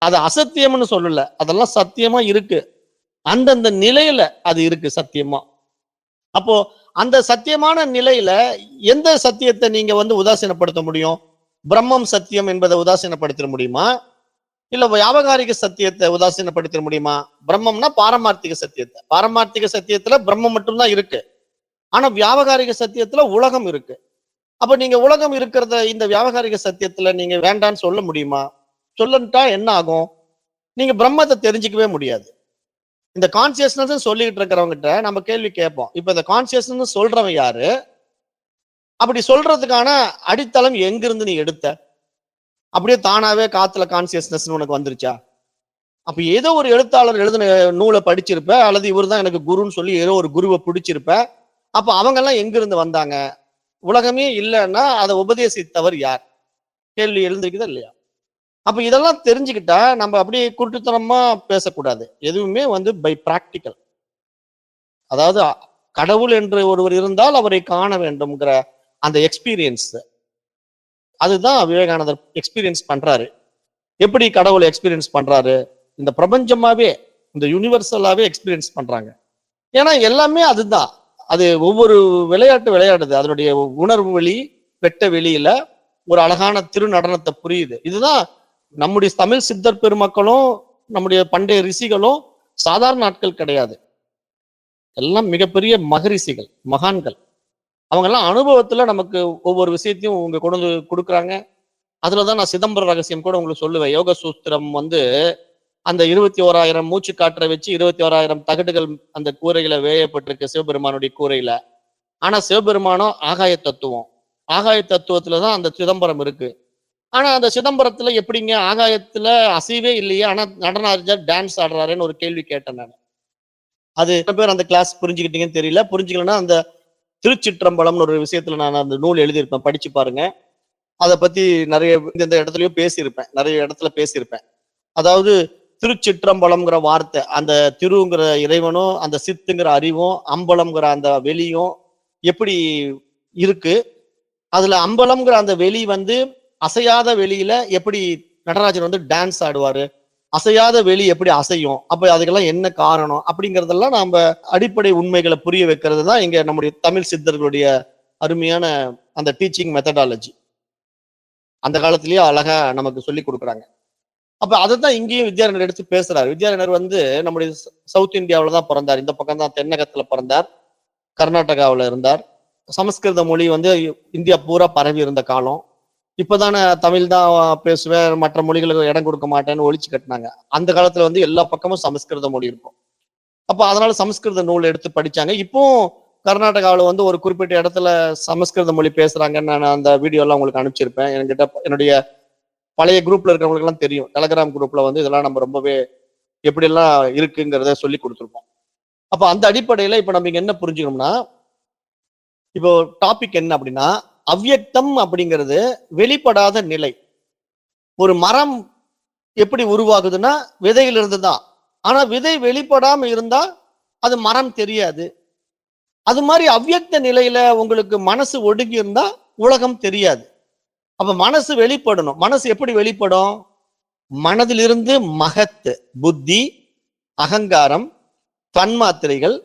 அது அசத்தியம்னு சொல்லல. அதெல்லாம் சத்தியமா இருக்கு. அந்தந்த நிலையில அது இருக்கு சத்தியமா. அப்போ அந்த சத்தியமான நிலையில எந்த சத்தியத்தை நீங்க வந்து உதாசீனப்படுத்த முடியும்? பிரம்மம் சத்தியம் என்பதை உதாசீனப்படுத்த முடியுமா? இல்ல வியாவகாரிக சத்தியத்தை உதாசீனப்படுத்த முடியுமா? பிரம்மம்னா பாரமார்த்திக சத்தியத்தை. பாரமார்த்திக சத்தியத்துல பிரம்மம் மட்டும்தான் இருக்கு. ஆனா வியாவகாரிக சத்தியத்துல உலகம் இருக்கு. அப்ப நீங்க உலகம் இருக்கிறத இந்த வியாவகாரிக சத்தியத்துல நீங்க வேண்டான்னு சொல்ல முடியுமா? சொல்லட்டா என்ன ஆகும்? நீங்க பிரம்மத்தை தெரிஞ்சுக்கவே முடியாது. இந்த கான்சியஸ்னஸ் சொல்லிட்டு இருக்கிறவங்கிட்ட நம்ம கேள்வி கேட்போம். இப்ப இந்த கான்சியஸ்னஸ் சொல்றவன் யாரு? அப்படி சொல்றதுக்கான அடித்தளம் எங்கிருந்து நீ எடுத்த? அப்படியே தானாவே காத்துல கான்சியஸ்னஸ் உனக்கு வந்துருச்சா? அப்ப ஏதோ ஒரு எழுத்தாளர் எழுதின நூலை படிச்சிருப்ப, அல்லது இவர்தான் எனக்கு குருன்னு சொல்லி ஏதோ ஒரு குருவை பிடிச்சிருப்ப. அப்ப அவங்க எல்லாம் எங்கிருந்து வந்தாங்க? உலகமே இல்லைன்னா அதை உபதேசித்தவர் யார்? கேள்வி எழுந்திருக்குதா இல்லையா? அப்ப இதெல்லாம் தெரிஞ்சுக்கிட்டா நம்ம அப்படியே குருட்டுத்தனமா பேசக்கூடாது. எதுவுமே வந்து பை பிராக்டிக்கல். அதாவது கடவுள் என்று ஒருவர் இருந்தால் அவரை காண வேண்டும்ங்கிற அந்த எக்ஸ்பீரியன்ஸ், அதுதான் விவேகானந்தர் எக்ஸ்பீரியன்ஸ் பண்றாரு. எப்படி கடவுளை எக்ஸ்பீரியன்ஸ் பண்றாரு? இந்த பிரபஞ்சமாவே, இந்த யூனிவர்சலாவே எக்ஸ்பீரியன்ஸ் பண்றாங்க. ஏன்னா எல்லாமே அதுதான். அது ஒவ்வொரு விளையாட்டு விளையாடுது. அதனுடைய உணர்வு வெளி, வெட்ட வெளியில ஒரு அழகான திருநடனத்தை புரியுது. இதுதான் நம்முடைய தமிழ் சித்தர் பெருமக்களும் நம்முடைய பண்டைய ரிஷிகளும் சாதாரண ஆட்கள் கிடையாது. எல்லாம் மிகப்பெரிய மகரிஷிகள், மகான்கள். அவங்க எல்லாம் அனுபவத்துல நமக்கு ஒவ்வொரு விஷயத்தையும் உங்க கொண்டு வந்து கொடுக்குறாங்க. அதுலதான் நான் சிதம்பர ரகசியம் கூட உங்களுக்கு சொல்லுவேன். யோக சூத்திரம் வந்து அந்த 21,000 மூச்சு காற்றை வச்சு 21,000 தகடுகள் அந்த கூரையில வேயப்பட்டிருக்கு சிவபெருமானுடைய கூரையில. ஆனா சிவபெருமானோ ஆகாய தத்துவம். ஆகாய தத்துவத்துலதான் அந்த சிதம்பரம் இருக்கு. ஆனா அந்த சிதம்பரத்துல எப்படிங்க ஆகாயத்துல அசைவே இல்லையே, ஆனா நடன அறிஞர் டான்ஸ் ஆடுறாருன்னு ஒரு கேள்வி கேட்டேன் நான். அது எத்தனை பேர் அந்த கிளாஸ் புரிஞ்சுக்கிட்டீங்கன்னு தெரியல. புரிஞ்சுக்கலன்னா அந்த திருச்சிற்றம்பலம்னு ஒரு விஷயத்துல நான் அந்த நூல் எழுதியிருப்பேன், படிச்சு பாருங்க. அதை பத்தி நிறைய இந்த இடத்துலயும் பேசியிருப்பேன், நிறைய இடத்துல பேசியிருப்பேன். அதாவது திருச்சிற்றம்பலம்ங்கிற வார்த்தை, அந்த திருங்கிற இறைவனும் அந்த சித்துங்கிற அறிவும் அம்பலம்ங்கிற அந்த வெளியும் எப்படி இருக்கு. அதுல அம்பலம்ங்கிற அந்த வெளி வந்து அசையாத வெளியில எப்படி நடராஜர் வந்து டான்ஸ் ஆடுவாரு, அசையாத வெளி எப்படி அசையும், அப்ப அதுக்கெல்லாம் என்ன காரணம் அப்படிங்கறதெல்லாம் நாம அடிப்படை உண்மைகளை புரிய வைக்கிறது தான் இங்க நம்முடைய தமிழ் சித்தர்களுடைய அருமையான அந்த டீச்சிங் மெத்தடாலஜி. அந்த காலத்திலேயே அழகா நமக்கு சொல்லி கொடுக்குறாங்க. அப்ப அதைத்தான் இங்கேயும் வித்யாரண்யர் எடுத்து பேசுறாரு. வித்யாரண்யர் வந்து நம்முடைய சவுத் இந்தியாவில தான் பிறந்தார். இந்த பக்கம் தான் தென்னகத்துல பிறந்தார். கர்நாடகாவில் இருந்தார். சமஸ்கிருத மொழி வந்து இந்தியா பூரா பரவி இருந்த காலம். இப்பதானே தமிழ் தான் பேசுவேன், மற்ற மொழிகளுக்கு இடம் கொடுக்க மாட்டேன்னு ஒழிச்சு கட்டினாங்க. அந்த காலத்துல வந்து எல்லா பக்கமும் சமஸ்கிருத மொழி இருக்கும். அப்ப அதனால சமஸ்கிருத நூல் எடுத்து படிச்சாங்க. இப்போ கர்நாடகாவில் வந்து ஒரு குறிப்பிட்ட இடத்துல சமஸ்கிருத மொழி பேசுறாங்கன்னு நான் அந்த வீடியோ எல்லாம் உங்களுக்கு அனுப்பிச்சிருப்பேன். என்கிட்ட என்னுடைய பழைய குரூப்ல இருக்கிறவங்களுக்கு எல்லாம் தெரியும். டெலகிராம் குரூப்ல வந்து இதெல்லாம் நம்ம ரொம்பவே எப்படி எல்லாம் இருக்குங்கிறத சொல்லி கொடுத்துருப்போம். அப்ப அந்த அடிப்படையில இப்ப நம்ம இங்க என்ன புரிஞ்சுக்கணும்னா, இப்போ டாபிக் என்ன அப்படின்னா, அவ்யக்தம் அப்படிங்கிறது வெளிப்படாத நிலை. ஒரு மரம் எப்படி உருவாகுதுன்னா விதையிலிருந்து தான். ஆனா விதை வெளிப்படாம இருந்தா அது மரம் தெரியாது. அது மாதிரி அவ்யக்த நிலையில உங்களுக்கு மனசு ஒடுங்கி இருந்தா உலகம் தெரியாது. அப்ப மனசு வெளிப்படணும். மனசு எப்படி வெளிப்படும்? மனதிலிருந்து மகத்து, புத்தி, அகங்காரம், தன்மாத்திரைகள்,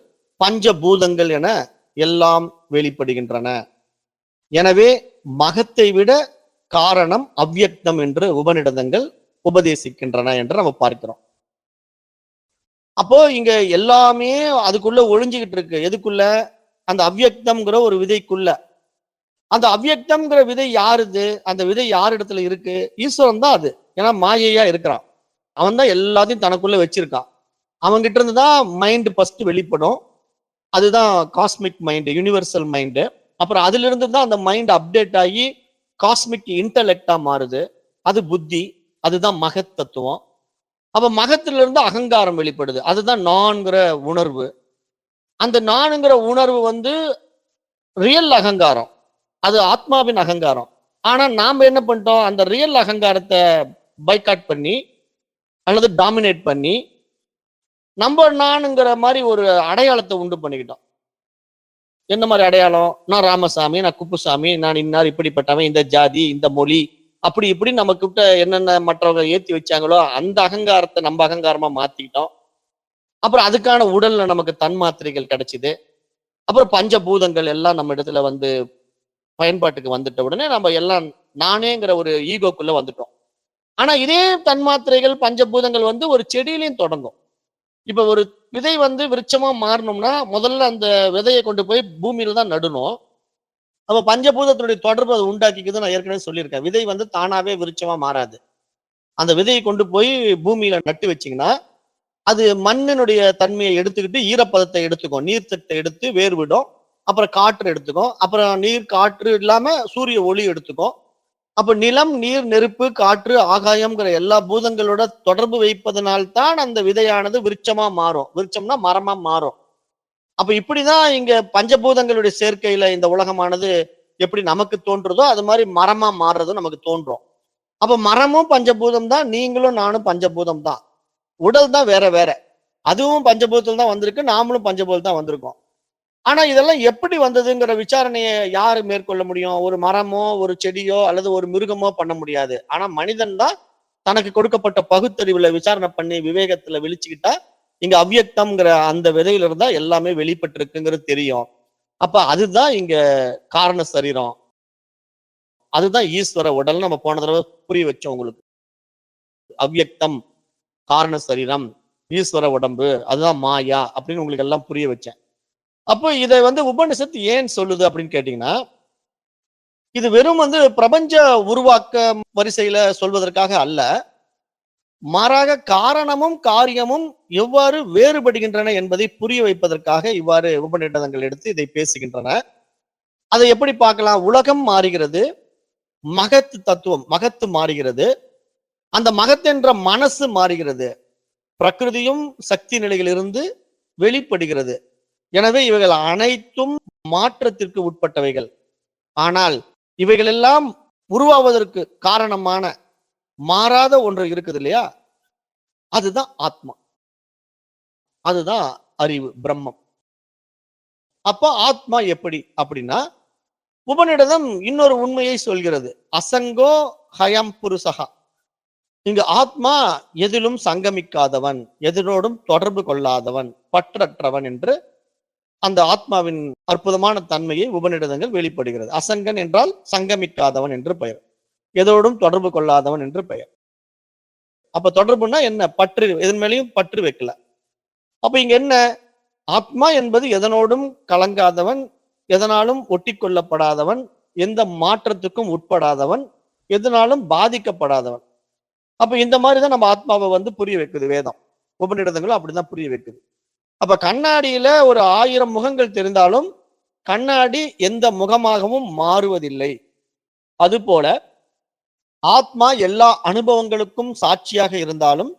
பஞ்சபூதங்கள் என எல்லாம் வெளிப்படுகின்றன. எனவே மகத்தை விட காரணம் அவ்யக்தம் என்று உபநிடதங்கள் உபதேசிக்கின்றன என்று நம்ம பார்க்கிறோம். அப்போ இங்க எல்லாமே அதுக்குள்ள ஒழிஞ்சுகிட்டு இருக்கு. எதுக்குள்ள? அந்த அவ்யக்தம்ங்கிற ஒரு விதைக்குள்ள. அந்த அவ்யக்தம்ங்கிற விதை யாருது? அந்த விதை யார் இடத்துல இருக்கு? ஈஸ்வரன் தான் அது. ஏன்னா மாயையா இருக்கிறான். அவன் தான் எல்லாத்தையும் தனக்குள்ள வச்சிருக்கான். அவன்கிட்ட இருந்து தான் மைண்ட் ஃபர்ஸ்ட் வெளிப்படும். அதுதான் காஸ்மிக் மைண்ட், யூனிவர்சல் மைண்டு. அப்புறம் அதுல இருந்து தான் அந்த மைண்ட் அப்டேட் ஆகி காஸ்மிக் இன்டலெக்டா மாறுது. அது புத்தி. அதுதான் மகத் தத்துவம். அப்ப மகத்துல இருந்து அகங்காரம் வெளிப்படுது. அதுதான் நான்கிற உணர்வு. அந்த நானுங்கிற உணர்வு வந்து ரியல் அகங்காரம். அது ஆத்மாவின் அகங்காரம். ஆனா நாம என்ன பண்ணிட்டோம்? அந்த ரியல் அகங்காரத்தை பைகாட் பண்ணி அல்லது டாமினேட் பண்ணி நம்ம நானுங்கிற மாதிரி ஒரு அடையாளத்தை உண்டு பண்ணிக்கிட்டோம். என்ன மாதிரி அடையாளம்? நான் ராமசாமி, நான் குப்புசாமி, நான் இன்னார் இப்படிப்பட்டவன், இந்த ஜாதி, இந்த மொழி, அப்படி இப்படி நம்ம கிட்ட என்னென்ன மற்றவங்க ஏத்தி வச்சாங்களோ அந்த அகங்காரத்தை நம்ம அகங்காரமா மாத்திக்கிட்டோம். அப்புறம் அதுக்கான உடல்ல நமக்கு தன்மாத்திரைகள் கிடைச்சிது. அப்புறம் பஞ்சபூதங்கள் எல்லாம் நம்ம இடத்துல வந்து பயன்பாட்டுக்கு வந்துட்ட உடனே நம்ம எல்லாம் நானேங்கிற ஒரு ஈகோக்குள்ள வந்துட்டோம். ஆனா இதே தன்மாத்திரைகள் பஞ்சபூதங்கள் வந்து ஒரு செடியிலையும் தொடங்கும். இப்ப ஒரு விதை வந்து விருட்சமா மாறணும்னா முதல்ல அந்த விதையை கொண்டு போய் பூமியில தான் நடணும். அப்ப பஞ்சபூதத்தினுடைய தொடர்பு அது உண்டாக்கிக்குது. நான் ஏற்கனவே சொல்லியிருக்கேன். விதை வந்து தானாவே விருட்சமா மாறாது. அந்த விதையை கொண்டு போய் பூமியில நட்டு வச்சீங்கன்னா அது மண்ணினுடைய தன்மையை எடுத்துக்கிட்டு ஈரப்பதத்தை எடுத்துக்கும், நீர்ச்சத்தை எடுத்து வேர் விடும். அப்புறம் காற்று எடுத்துக்கும். அப்புறம் நீர் காற்று இல்லாம சூரிய ஒளி எடுத்துக்கும். அப்ப நிலம், நீர், நெருப்பு, காற்று, ஆகாயம்ங்கிற எல்லா பூதங்களோட தொடர்பு வைப்பதனால்தான் அந்த விதையானது விருட்சமா மாறும். விருட்சம்னா மரமா மாறும். அப்ப இப்படிதான் இங்க பஞ்சபூதங்களுடைய சேர்க்கையில இந்த உலகமானது எப்படி நமக்கு தோன்றுதோ அது மாதிரி மரமா மாறுறதும் நமக்கு தோன்றும். அப்ப மரமும் பஞ்சபூதம் தான், நீங்களும் நானும் பஞ்சபூதம் தான். உடல் தான் வேற வேற. அதுவும் பஞ்சபூதத்தில் தான் வந்திருக்கு, நாமளும் பஞ்சபூதம் தான் வந்திருக்கோம். ஆனா இதெல்லாம் எப்படி வந்ததுங்கிற விசாரணையை யாரு மேற்கொள்ள முடியும்? ஒரு மரமோ, ஒரு செடியோ அல்லது ஒரு மிருகமோ பண்ண முடியாது. ஆனா மனிதன் தான் தனக்கு கொடுக்கப்பட்ட பகுத்தறிவுல விசாரணை பண்ணி விவேகத்துல விழிச்சுக்கிட்டா இங்க அவ்யக்தம்ங்கிற அந்த விதையில இருந்தா எல்லாமே வெளிப்பட்டிருக்குங்கிறது தெரியும். அப்ப அதுதான் இங்க காரண சரீரம். அதுதான் ஈஸ்வர உடல். நம்ம போன தடவை புரிய வச்சோம் உங்களுக்கு. அவ்யக்தம் காரண சரீரம், ஈஸ்வர உடம்பு, அதுதான் மாயா அப்படின்னு உங்களுக்கு எல்லாம் புரிய வச்சேன். அப்போ இதை வந்து உபனிஷத்து ஏன் சொல்லுது அப்படின்னு கேட்டீங்கன்னா, இது வெறும் வந்து பிரபஞ்ச உருவாக்க வரிசையில சொல்வதற்காக அல்ல, மாறாக காரணமும் காரியமும் எவ்வாறு வேறுபடுகின்றன என்பதை புரிய வைப்பதற்காக இவ்வாறு உபநிடதங்கள் எடுத்து இதை பேசுகின்றன. அதை எப்படி பார்க்கலாம்? உலகம் மாறுகிறது, மகத்து தத்துவம் மகத்து மாறுகிறது, அந்த மகத்தென்ற மனசு மாறுகிறது, பிரகிருதியும் சக்தி நிலையிலிருந்து வெளிப்படுகிறது. எனவே இவைகள் அனைத்தும் மாற்றத்திற்கு உட்பட்டவைகள். ஆனால் இவைகளெல்லாம் உருவாவதற்கு காரணமான மாறாத ஒன்று இருக்குது இல்லையா? அதுதான் ஆத்மா. அதுதான் அறிவு, பிரம்மம். அப்ப ஆத்மா எப்படி அப்படின்னா, உபநிடதம் இன்னொரு உண்மையை சொல்கிறது. அசங்கோ ஹயம் புருஷகா. இங்கு ஆத்மா எதிலும் சங்கமிக்காதவன், எதனோடும் தொடர்பு கொள்ளாதவன், பற்றற்றவன் என்று அந்த ஆத்மாவின் அற்புதமான தன்மையை உபநிடதங்கள் வெளிப்படுகிறது. அசங்கன் என்றால் சங்கமிக்காதவன் என்று பெயர், எதோடும் தொடர்பு கொள்ளாதவன் என்று பெயர். அப்ப தொடர்புன்னா என்ன? பற்று, எதன் மேலையும் பற்று வைக்கல. அப்ப இங்க என்ன? ஆத்மா என்பது எதனோடும் கலங்காதவன், எதனாலும் ஒட்டி கொள்ளப்படாதவன், எந்த மாற்றத்துக்கும் உட்படாதவன், எதனாலும் பாதிக்கப்படாதவன். அப்ப இந்த மாதிரிதான் நம்ம ஆத்மாவை வந்து புரிய வைக்குது வேதம். உபநிடதங்களும் அப்படிதான் புரிய வைக்குது. அப்ப கண்ணாடியில ஒரு 1000 முகங்கள் தெரிந்தாலும் கண்ணாடி எந்த முகமாகவும் மாறுவதில்லை. அதுபோல ஆத்மா எல்லா அனுபவங்களுக்கும் சாட்சியாக இருந்தாலும்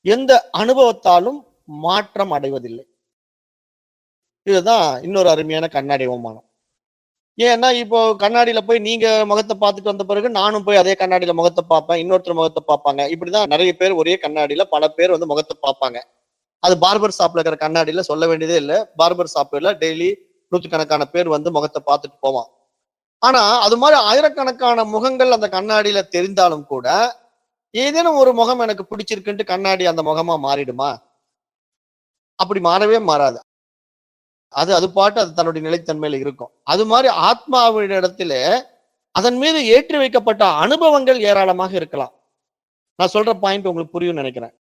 எந்த அனுபவத்தாலும் மாற்றம் அடைவதில்லை. இதுதான் இன்னொரு அருமையான கண்ணாடி அவமானம். ஏன்னா இப்போ கண்ணாடியில போய் நீங்க முகத்தை பார்த்துட்டு வந்த பிறகு நானும் போய் அதே கண்ணாடியில முகத்தை பார்ப்பேன், இன்னொருத்தர் முகத்தை பார்ப்பாங்க. இப்படிதான் நிறைய பேர் ஒரே கண்ணாடியில பல பேர் வந்து முகத்தை பார்ப்பாங்க. அது பார்பர் ஷாப்ல இருக்கிற கண்ணாடியில சொல்ல வேண்டியதே இல்லை. பார்பர் ஷாப்ல டெய்லி நூற்றுக்கணக்கான பேர் வந்து முகத்தை பார்த்துட்டு போவான். ஆனா அது மாதிரி ஆயிரக்கணக்கான முகங்கள் அந்த கண்ணாடியில தெரிந்தாலும் கூட ஏதேனும் ஒரு முகம் எனக்கு பிடிச்சிருக்குன்ட்டு கண்ணாடி அந்த முகமா மாறிடுமா? அப்படி மாறவே மாறாது. அது அது பாட்டு அது தன்னுடைய நிலைத்தன்மையில இருக்கும். அது மாதிரி ஆத்மாவின் இடத்துல அதன் மீது ஏற்றி வைக்கப்பட்ட அனுபவங்கள் ஏராளமாக இருக்கலாம். நான் சொல்ற பாயிண்ட் உங்களுக்கு புரியும் நினைக்கிறேன்.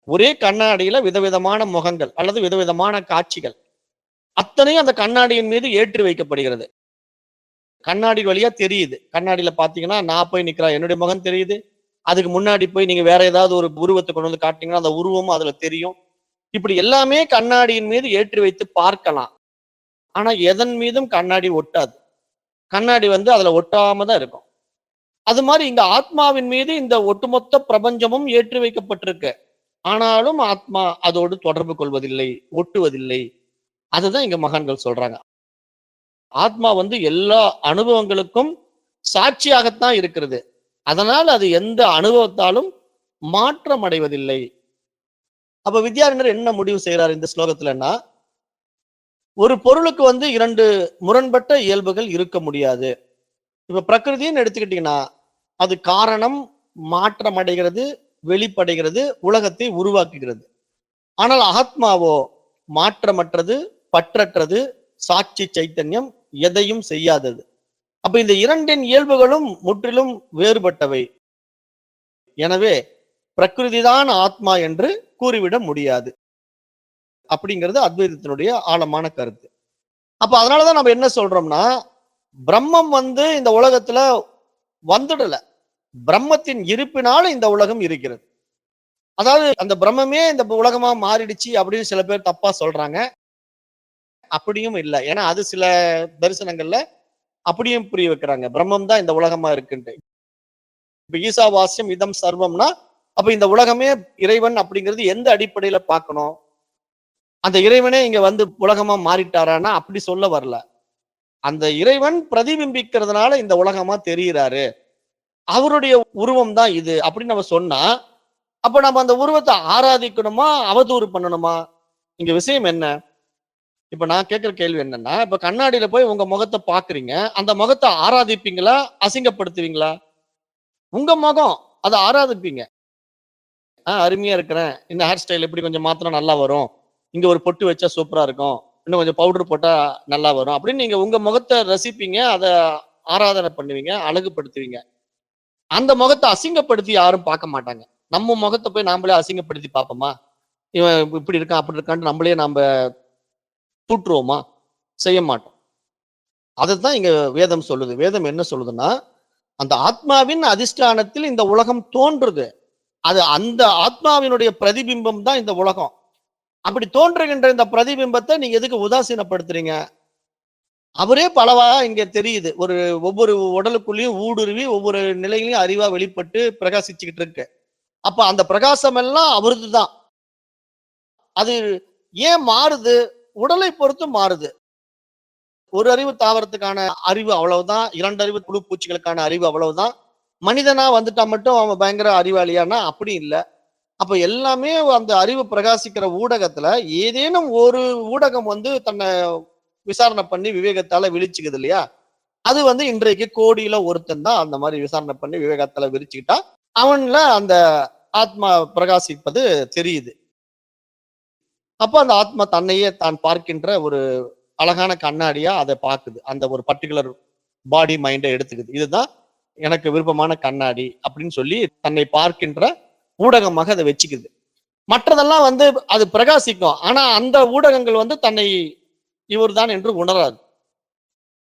ஒரே கண்ணாடியில விதவிதமான முகங்கள் அல்லது விதவிதமான காட்சிகள் அத்தனையும் அந்த கண்ணாடியின் மீது ஏற்றி வைக்கப்படுகிறது. கண்ணாடி வழியா தெரியுது. கண்ணாடியில பாத்தீங்கன்னா நான் போய் நிக்கிறேன், என்னுடைய முகம் தெரியுது. அதுக்கு முன்னாடி போய் நீங்க வேற ஏதாவது ஒரு உருவத்தை கொண்டு வந்து காட்டினீங்கன்னா அந்த உருவமும் அதுல தெரியும். இப்படி எல்லாமே கண்ணாடியின் மீது ஏற்றி வைத்து பார்க்கலாம். ஆனா எதன் மீதும் கண்ணாடி ஒட்டாது. கண்ணாடி வந்து அதுல ஒட்டாம தான் இருக்கும். அது மாதிரி இங்க ஆத்மாவின் மீது இந்த ஒட்டுமொத்த பிரபஞ்சமும் ஏற்றி வைக்கப்பட்டிருக்கு. ஆனாலும் ஆத்மா அதோடு தொடர்பு கொள்வதில்லை, ஒட்டுவதில்லை. அதுதான் இங்க மகான்கள் சொல்றாங்க. ஆத்மா வந்து எல்லா அனுபவங்களுக்கும் சாட்சியாகத்தான் இருக்கிறது. அதனால் அது எந்த அனுபவத்தாலும் மாற்றம் அடைவதில்லை. அப்ப வித்யாரண்யர் என்ன முடிவு செய்யறாரு இந்த ஸ்லோகத்துலன்னா, ஒரு பொருளுக்கு வந்து 2 முரண்பட்ட இயல்புகள் இருக்க முடியாது. இப்ப பிரகிருதின்னு எடுத்துக்கிட்டீங்கன்னா அது காரணம், மாற்றம் அடைகிறது, வெளிப்படைகிறது, உலகத்தை உருவாக்குகிறது. ஆனால் ஆத்மாவோ மாற்றமற்றது, பற்றற்றது, சாட்சி சைத்தன்யம், எதையும் செய்யாதது. அப்ப இந்த 2 இயல்புகளும் முற்றிலும் வேறுபட்டவை. எனவே பிரகிருதிதான் ஆத்மா என்று கூறிவிட முடியாது. அப்படிங்கிறது அத்வைதத்தினுடைய ஆழமான கருத்து. அப்ப அதனாலதான் நம்ம என்ன சொல்றோம்னா, பிரம்மம் வந்து இந்த உலகத்துல வந்துடல. பிரம்மத்தின் இருப்பினால இந்த உலகம் இருக்கிறது. அதாவது அந்த பிரம்மமே இந்த உலகமா மாறிடுச்சு அப்படின்னு சில பேர் தப்பா சொல்றாங்க. அப்படியும் இல்லை. ஏன்னா அது சில தரிசனங்கள்ல அப்படியும் புரிய வைக்கிறாங்க. பிரம்மம் தான் இந்த உலகமா இருக்குன்ட்டு. இப்ப ஈசாவாஸ்யம் இதம் சர்வம்னா அப்ப இந்த உலகமே இறைவன் அப்படிங்கிறது எந்த அடிப்படையில பார்க்கணும்? அந்த இறைவனே இங்க வந்து உலகமா மாறிட்டாரான்னா அப்படி சொல்ல வரல. அந்த இறைவன் பிரதிபிம்பிக்கிறதுனால இந்த உலகமா தெரிகிறாரு. அவருடைய உருவம் தான் இது அப்படின்னு நம்ம சொன்னா, அப்ப நம்ம அந்த உருவத்தை ஆராதிக்கணுமா, அவதூறு பண்ணணுமா? இங்க விஷயம் என்ன? இப்ப நான் கேட்கிற கேள்வி என்னன்னா, இப்ப கண்ணாடியில போய் உங்க முகத்தை பாக்குறீங்க, அந்த முகத்தை ஆராதிப்பீங்களா, அசிங்கப்படுத்துவீங்களா? உங்க முகம், அதை ஆராதிப்பீங்க. அருமையா இருக்கிறேன், இந்த ஹேர் ஸ்டைல் எப்படி கொஞ்சம் மாத்திரம் நல்லா வரும், இங்க ஒரு பொட்டு வச்சா சூப்பரா இருக்கும், இன்னும் கொஞ்சம் பவுடர் போட்டா நல்லா வரும் அப்படின்னு நீங்க உங்க முகத்தை ரசிப்பீங்க, அதை ஆராதனை பண்ணுவீங்க, அழகுபடுத்துவீங்க. அந்த முகத்தை அசிங்கப்படுத்தி யாரும் பார்க்க மாட்டாங்க. நம்ம முகத்தை போய் நாமளே அசிங்கப்படுத்தி பார்ப்போமா? இவன் இப்படி இருக்கான் அப்படி இருக்கான்னு நம்மளே நாம தூற்றுவோமா? செய்ய மாட்டோம். அதைத்தான் இங்க வேதம் சொல்லுது. வேதம் என்ன சொல்லுதுன்னா, அந்த ஆத்மாவின் அதிஷ்டானத்தில் இந்த உலகம் தோன்றுது. அது அந்த ஆத்மாவினுடைய பிரதிபிம்பம் தான் இந்த உலகம். அப்படி தோன்றுகின்ற இந்த பிரதிபிம்பத்தை நீங்க எதுக்கு உதாசீனப்படுத்துறீங்க? அவரே பலவா இங்க தெரியுது. ஒவ்வொரு உடலுக்குள்ளேயும் ஊடுருவி ஒவ்வொரு நிலையிலையும் அறிவா வெளிப்பட்டு பிரகாசிச்சுக்கிட்டு இருக்கு. அப்ப அந்த பிரகாசம் எல்லாம் அவரது தான். அது ஏன் மாறுது? உடலை பொறுத்து மாறுது. ஒரு அறிவு தாவரத்துக்கான அறிவு அவ்வளவுதான், 2 அறிவு புழு பூச்சிகளுக்கான அறிவு அவ்வளவுதான். மனிதனா வந்துட்டா மட்டும் அவன் பயங்கர அறிவாளியானா அப்படி இல்லை. அப்ப எல்லாமே அந்த அறிவு பிரகாசிக்கிற ஊடகத்துல ஏதேனும் ஒரு ஊடகம் வந்து தன்னை விசாரணை பண்ணி விவேகத்தால விழிச்சுக்குது இல்லையா? அது வந்து இன்றைக்கு கோடியில ஒருத்தன் தான் அந்த மாதிரி விசாரணை பண்ணி விவேகத்தால விரிச்சுக்கிட்டா அவன்ல அந்த ஆத்மா பிரகாசிப்பது தெரியுது. அப்ப அந்த ஆத்மா தன்னையே தான் பார்க்கின்ற ஒரு அழகான கண்ணாடியா அதை பார்க்குது. அந்த ஒரு பர்டிகுலர் பாடி மைண்டை எடுத்துக்குது. இதுதான் எனக்கு விருப்பமான கண்ணாடி அப்படின்னு சொல்லி தன்னை பார்க்கின்ற ஊடகமாக அதை வச்சுக்குது. மற்றதெல்லாம் வந்து அது பிரகாசிக்கும். ஆனா அந்த ஊடகங்கள் வந்து தன்னை இவர்தான் என்று உணராது.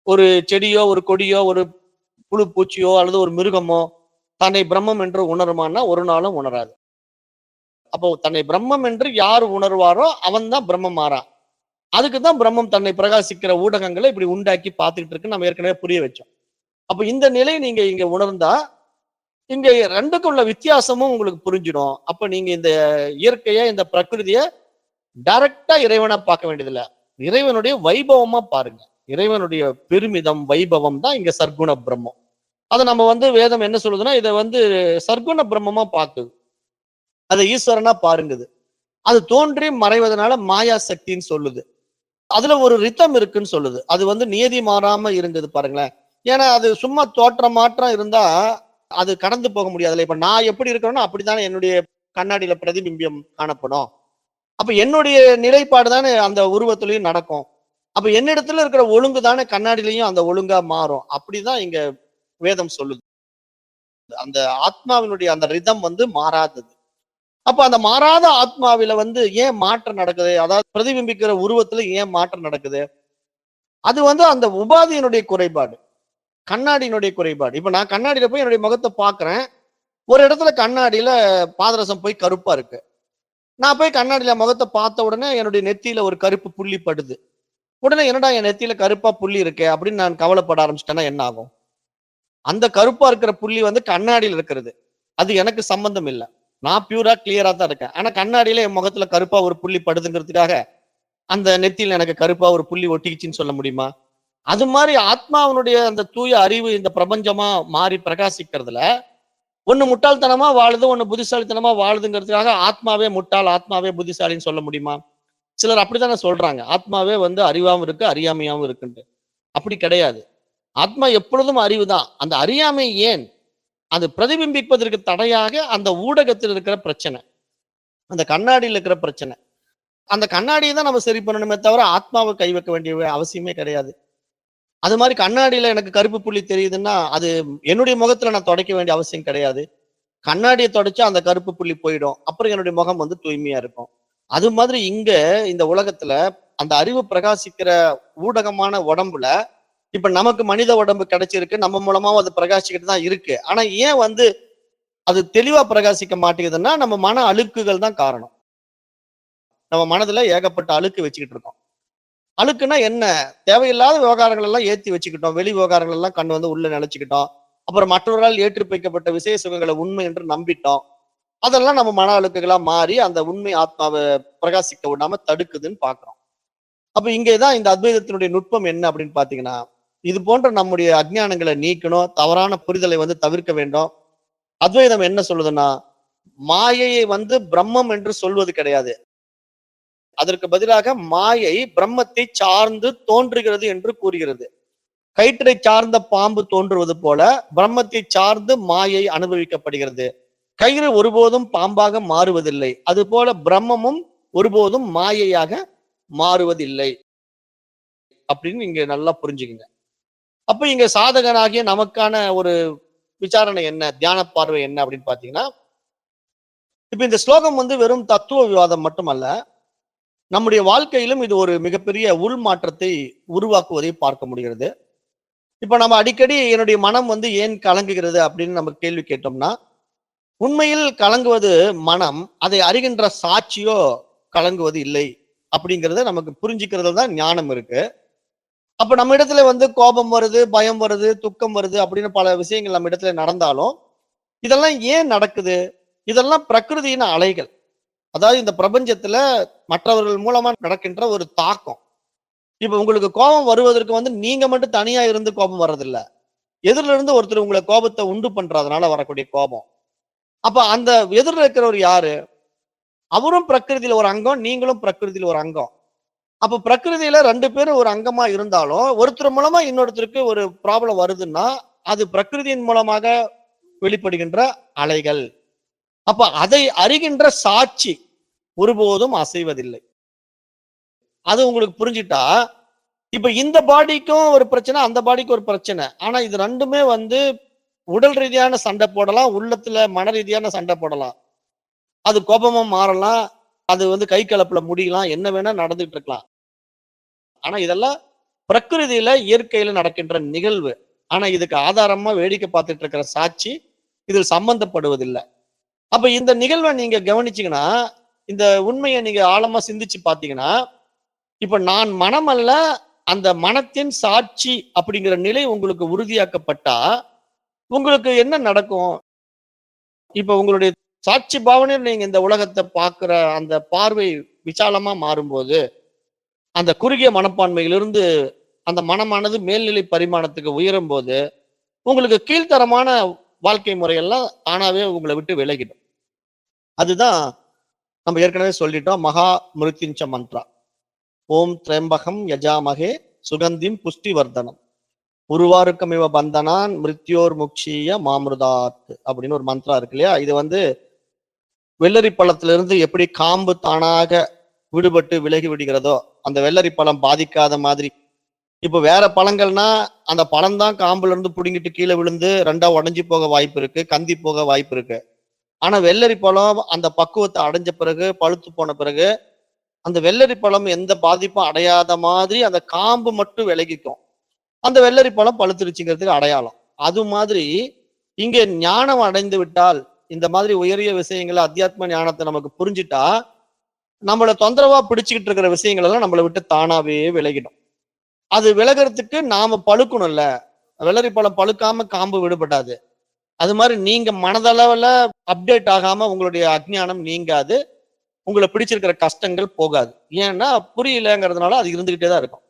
ஒரு செடியோ, ஒரு கொடியோ, ஒரு புழு பூச்சியோ அல்லது ஒரு மிருகமோ தன்னை பிரம்மம் என்று உணருமானா ஒரு நாளும் உணராது. அப்போ தன்னை பிரம்மம் என்று யார் உணர்வாரோ அவன் தான் பிரம்மம் மாறான். அதுக்கு தான் பிரம்மம் தன்னை பிரகாசிக்கிற ஊடகங்களை இப்படி உண்டாக்கி பார்த்துக்கிட்டு இருக்கு நம்ம ஏற்கனவே புரிய வச்சோம். அப்ப இந்த நிலை நீங்க இங்க உணர்ந்தா இங்க ரெண்டுக்கும் உள்ள வித்தியாசமும் உங்களுக்கு புரிஞ்சிடும். அப்ப நீங்க இந்த இயற்கைய இந்த பிரகிருதிய டைரக்டா இறைவனா பார்க்க வேண்டியதில்ல. இறைவனுடைய வைபவமா பாருங்க. இறைவனுடைய பெருமிதம் வைபவம் தான் இங்க சர்க்குண பிரம்மம். அத நம்ம வேதம் என்ன சொல்லுதுன்னா இத சர்க்குண பிரம்மமா பாக்குது. அதை ஈஸ்வரனா பாருங்குது. அது தோன்றி மறைவதனால மாயா சக்தின்னு சொல்லுது. அதுல ஒரு ரித்தம் இருக்குன்னு சொல்லுது. அது நியதி மாறாம இருந்தது பாருங்களேன். ஏன்னா அது சும்மா தோற்றம் மாற்றம் இருந்தா அது கடந்து போக முடியாதுல்ல. இப்ப நான் எப்படி இருக்கிறேனோ அப்படித்தானே என்னுடைய கண்ணாடியில பிரதிபிம்பம் காணப்படும். அப்ப என்னுடைய நிலைப்பாடு தானே அந்த உருவத்திலையும் நடக்கும். அப்ப என்னிடத்துல இருக்கிற ஒழுங்கு தானே கண்ணாடியிலையும் அந்த ஒழுங்கா மாறும். அப்படிதான் இங்க வேதம் சொல்லுது. அந்த ஆத்மாவினுடைய அந்த ரிதம் மாறாதது. அப்ப அந்த மாறாத ஆத்மாவில ஏன் மாற்றம் நடக்குது? அதாவது பிரதிபிம்பிக்கிற உருவத்துல ஏன் மாற்றம் நடக்குது? அது அந்த உபாதியினுடைய குறைபாடு, கண்ணாடியினுடைய குறைபாடு. இப்ப நான் கண்ணாடியில போய் என்னுடைய முகத்தை பார்க்கிறேன். ஒரு இடத்துல கண்ணாடியில பாதரசம் போய் கருப்பா இருக்கு. நான் போய் கண்ணாடியில முகத்தை பார்த்த உடனே என்னுடைய நெத்தியில ஒரு கருப்பு புள்ளி படுது. உடனே என்னடா என் நெத்தியில கருப்பா புள்ளி இருக்கே அப்படின்னு நான் கவலைப்பட ஆரம்பிச்சிட்டேன்னா என்ன ஆகும்? அந்த கருப்பா இருக்கிற புள்ளி கண்ணாடியில இருக்கிறது. அது எனக்கு சம்பந்தம் இல்லை. நான் பியூரா கிளியரா தான் இருக்கேன். ஆனா கண்ணாடியில என் முகத்துல கருப்பா ஒரு புள்ளி படுதுங்கிறதுக்காக அந்த நெத்தியில எனக்கு கருப்பா ஒரு புள்ளி ஒட்டிக்கிச்சின்னு சொல்ல முடியுமா? அது மாதிரி ஆத்மாவனுடைய அந்த தூய அறிவு இந்த பிரபஞ்சமா மாறி பிரகாசிக்கிறதுல ஒண்ணு முட்டாள்தனமா வாழுது, ஒண்ணு புத்திசாலித்தனமா வாழுதுங்கிறதுக்காக ஆத்மாவே முட்டாள், ஆத்மாவே புத்திசாலின்னு சொல்ல முடியுமா? சிலர் அப்படித்தானே சொல்றாங்க. ஆத்மாவே அறிவாவும் இருக்கு, அறியாமையாவும் இருக்குன்ட்டு. அப்படி கிடையாது. ஆத்மா எப்பொழுதும் அறிவுதான். அந்த அறியாமை ஏன்? அது பிரதிபிம்பிப்பதற்கு தடையாக அந்த ஊடகத்தில் இருக்கிற பிரச்சனை, அந்த கண்ணாடியில் இருக்கிற பிரச்சனை. அந்த கண்ணாடியை தான் நம்ம சரி பண்ணணுமே தவிர ஆத்மாவை கை வைக்க வேண்டிய அவசியமே கிடையாது. அது மாதிரி கண்ணாடியில எனக்கு கருப்பு புள்ளி தெரியுதுன்னா அது என்னுடைய முகத்துல நான் துடைக்க வேண்டிய அவசியம் கிடையாது. கண்ணாடியை தொடச்சா அந்த கருப்பு புள்ளி போயிடும். அப்புறம் என்னுடைய முகம் தூய்மையா இருக்கும். அது மாதிரி இங்க இந்த உலகத்துல அந்த அறிவு பிரகாசிக்கிற ஊடகமான உடம்புல இப்ப நமக்கு மனித உடம்பு கிடைச்சிருக்கு. நம்ம மூலமாவும் அது பிரகாசிக்கிட்டு தான் இருக்கு. ஆனா ஏன் அது தெளிவா பிரகாசிக்க மாட்டேங்குதுன்னா நம்ம மன அழுக்குகள் தான் காரணம். நம்ம மனதுல ஏகப்பட்ட அழுக்கு வச்சுக்கிட்டு இருக்கோம். அழுக்குன்னா என்ன? தேவையில்லாத விவகாரங்கள் எல்லாம் ஏத்தி வச்சுக்கிட்டோம். வெளி விவகாரங்கள் எல்லாம் கண்ணு உள்ள நினைச்சுக்கிட்டோம். அப்புறம் மற்றவர்களால் ஏற்றுப்பைக்கப்பட்ட விசேஷ சுகங்களை உண்மை என்று நம்பிட்டோம். அதெல்லாம் நம்ம மன அழுக்குகளா மாறி அந்த உண்மை ஆத்மாவை பிரகாசிக்க விடாம தடுக்குதுன்னு பாக்குறோம். அப்ப இங்கேதான் இந்த அத்வைதத்தினுடைய நுட்பம் என்ன அப்படின்னு பாத்தீங்கன்னா, இது போன்ற நம்முடைய அஜ்ஞானங்களை நீக்கணும், தவறான புரிதலை தவிர்க்க வேண்டும். அத்வைதம் என்ன சொல்லுதுன்னா, மாயையை பிரம்மம் என்று சொல்வது கிடையாது. அதற்கு பதிலாக மாயை பிரம்மத்தை சார்ந்து தோன்றுகிறது என்று கூறுகிறது. கயிற்றை சார்ந்த பாம்பு தோன்றுவது போல பிரம்மத்தை சார்ந்து மாயை அனுபவிக்கப்படுகிறது. கயிறு ஒருபோதும் பாம்பாக மாறுவதில்லை. அது போல பிரம்மமும் ஒருபோதும் மாயையாக மாறுவதில்லை அப்படின்னு இங்க நல்லா புரிஞ்சுக்குங்க. அப்ப இங்க சாதகனாகிய நமக்கான ஒரு விசாரணை என்ன, தியான பார்வை என்ன அப்படின்னு பாத்தீங்கன்னா, இப்ப இந்த ஸ்லோகம் வெறும் தத்துவ விவாதம் மட்டுமல்ல, நம்முடைய வாழ்க்கையிலும் இது ஒரு மிகப்பெரிய உள் மாற்றத்தை உருவாக்குவதை பார்க்க முடிகிறது. இப்ப நம்ம அடிக்கடி என்னுடைய மனம் ஏன் கலங்குகிறது அப்படின்னு நம்ம கேள்வி கேட்டோம்னா, உண்மையில் கலங்குவது மனம், அதை அறிகின்ற சாட்சியோ கலங்குவது இல்லை அப்படிங்கிறத நமக்கு புரிஞ்சுக்கிறது தான் ஞானம் இருக்கு. அப்ப நம்ம இடத்துல கோபம் வருது, பயம் வருது, துக்கம் வருது அப்படின்னு பல விஷயங்கள் நம்ம இடத்துல நடந்தாலும் இதெல்லாம் ஏன் நடக்குது? இதெல்லாம் பிரகிருதியின் அலைகள். அதாவது இந்த பிரபஞ்சத்துல மற்றவர்கள் மூலமா நடக்கின்ற ஒரு தாக்கம். இப்ப உங்களுக்கு கோபம் வருவதற்கு நீங்க மட்டும் தனியா இருந்து கோபம் வர்றதில்ல. எதிரில இருந்து ஒருத்தர் உங்களை கோபத்தை உண்டு பண்றதுனால வரக்கூடிய கோபம். அப்ப அந்த எதிரில் இருக்கிறவர் யாரு? அவரும் பிரகிருதியில ஒரு அங்கம், நீங்களும் பிரகிருதியில ஒரு அங்கம். அப்ப பிரகிருதியில 2 பேரும் ஒரு அங்கமா இருந்தாலும் ஒருத்தர் மூலமா இன்னொருத்தருக்கு ஒரு ப்ராப்ளம் வருதுன்னா அது பிரகிருதியின் மூலமாக வெளிப்படுகின்ற அலைகள். அப்ப அதை அறிகின்ற சாட்சி ஒருபோதும் அசைவதில்லை. அது உங்களுக்கு புரிஞ்சிட்டா, இப்ப இந்த பாடிக்கும் ஒரு பிரச்சனை, அந்த பாடிக்கு ஒரு பிரச்சனை. ஆனா இது ரெண்டுமே உடல் ரீதியான சண்டை போடலாம், உள்ளத்துல மன ரீதியான சண்டை போடலாம். அது கோபமா மாறலாம், அது கை கலப்புல முடியலாம், என்ன வேணா நடந்துட்டு இருக்கலாம். ஆனா இதெல்லாம் பிரகிருதியில இயற்கையில நடக்கின்ற நிகழ்வு. ஆனா இதுக்கு ஆதாரமா வேடிக்கை பார்த்துட்டு இருக்கிற சாட்சி இதில் சம்பந்தப்படுவதில்லை. அப்ப இந்த நிகழ்வை நீங்க கவனிச்சீங்கன்னா, இந்த உண்மையை நீங்க ஆழமா சிந்திச்சு பார்த்தீங்கன்னா, இப்ப நான் மனம் அல்ல, அந்த மனத்தின் சாட்சி அப்படிங்கிற நிலை உங்களுக்கு உறுதியாக்கப்பட்டா, உங்களுக்கு என்ன நடக்கும்? இப்ப உங்களுடைய சாட்சி பாவனையில நீங்க இந்த உலகத்த பார்க்கிற அந்த பார்வை விசாலமா மாறும்போது, அந்த குறுகிய மனப்பான்மையிலிருந்து அந்த மனமானது மேல்நிலை பரிமாணத்துக்கு உயரும்போது, உங்களுக்கு கீழ்த்தரமான வாழ்க்கை முறையெல்லாம் தானாவே உங்கள விட்டு விலகிடும். அதுதான் நம்ம ஏற்கனவே சொல்லிட்டோம். மகா மிருத்யுஞ்ச மந்த்ரா. ஓம் திரைம்பகம் யஜாமகே சுகந்திம் புஷ்டி வர்தனம். உருவாருக்கமிவ பந்தனான் மிருத்யோர் முக்ஷீய மாமிருதாத் அப்படின்னு ஒரு மந்த்ரா இருக்கு இல்லையா? இது வந்து வெள்ளரி பழத்திலிருந்து எப்படி காம்பு தானாக விடுபட்டு விலகி விடுகிறதோ, அந்த வெள்ளரி பழம் பாதிக்காத மாதிரி. இப்ப வேற பழங்கள்னா, அந்த பழம் தான் காம்புல இருந்து புடுங்கிட்டு கீழ விழுந்து 2ஆ உடைஞ்சு போக வாய்ப்பு இருக்கு. கந்தி போக வாய்ப்பு இருக்கு. ஆனா வெள்ளரி பழம் அந்த பக்குவத்தை அடைஞ்ச பிறகு, பழுத்து போன பிறகு, அந்த வெள்ளரி பழம் எந்த பாதிப்பும் அடையாத மாதிரி அந்த காம்பு மட்டும் விலகிக்கும். அந்த வெள்ளரி பழம் பழுத்துருச்சுங்கிறதுக்கு அடையாளம். அது மாதிரி இங்கே ஞானம் அடைந்து விட்டால், இந்த மாதிரி உயரிய விஷயங்கள அத்தியாத்ம ஞானத்தை நமக்கு புரிஞ்சுட்டா, நம்மள தொந்தரவா பிடிச்சுக்கிட்டு இருக்கிற விஷயங்கள் எல்லாம் நம்மள விட்டு தானாவே விலகிடும். அது விலகுறதுக்கு நாம பழுக்கணும்ல. வெள்ளரி பழம் பழுக்காம காம்பு விடுபடாது. அது மாதிரி நீங்க மனதளவுல அப்டேட் ஆகாம உங்களுடைய அஞ்ஞானம் நீங்காது. உங்கள பிடிச்சிருக்கிற கஷ்டங்கள் போகாது. ஏன்னா புரியலங்கிறதுனால அது இருந்துகிட்டே தான் இருக்கும்.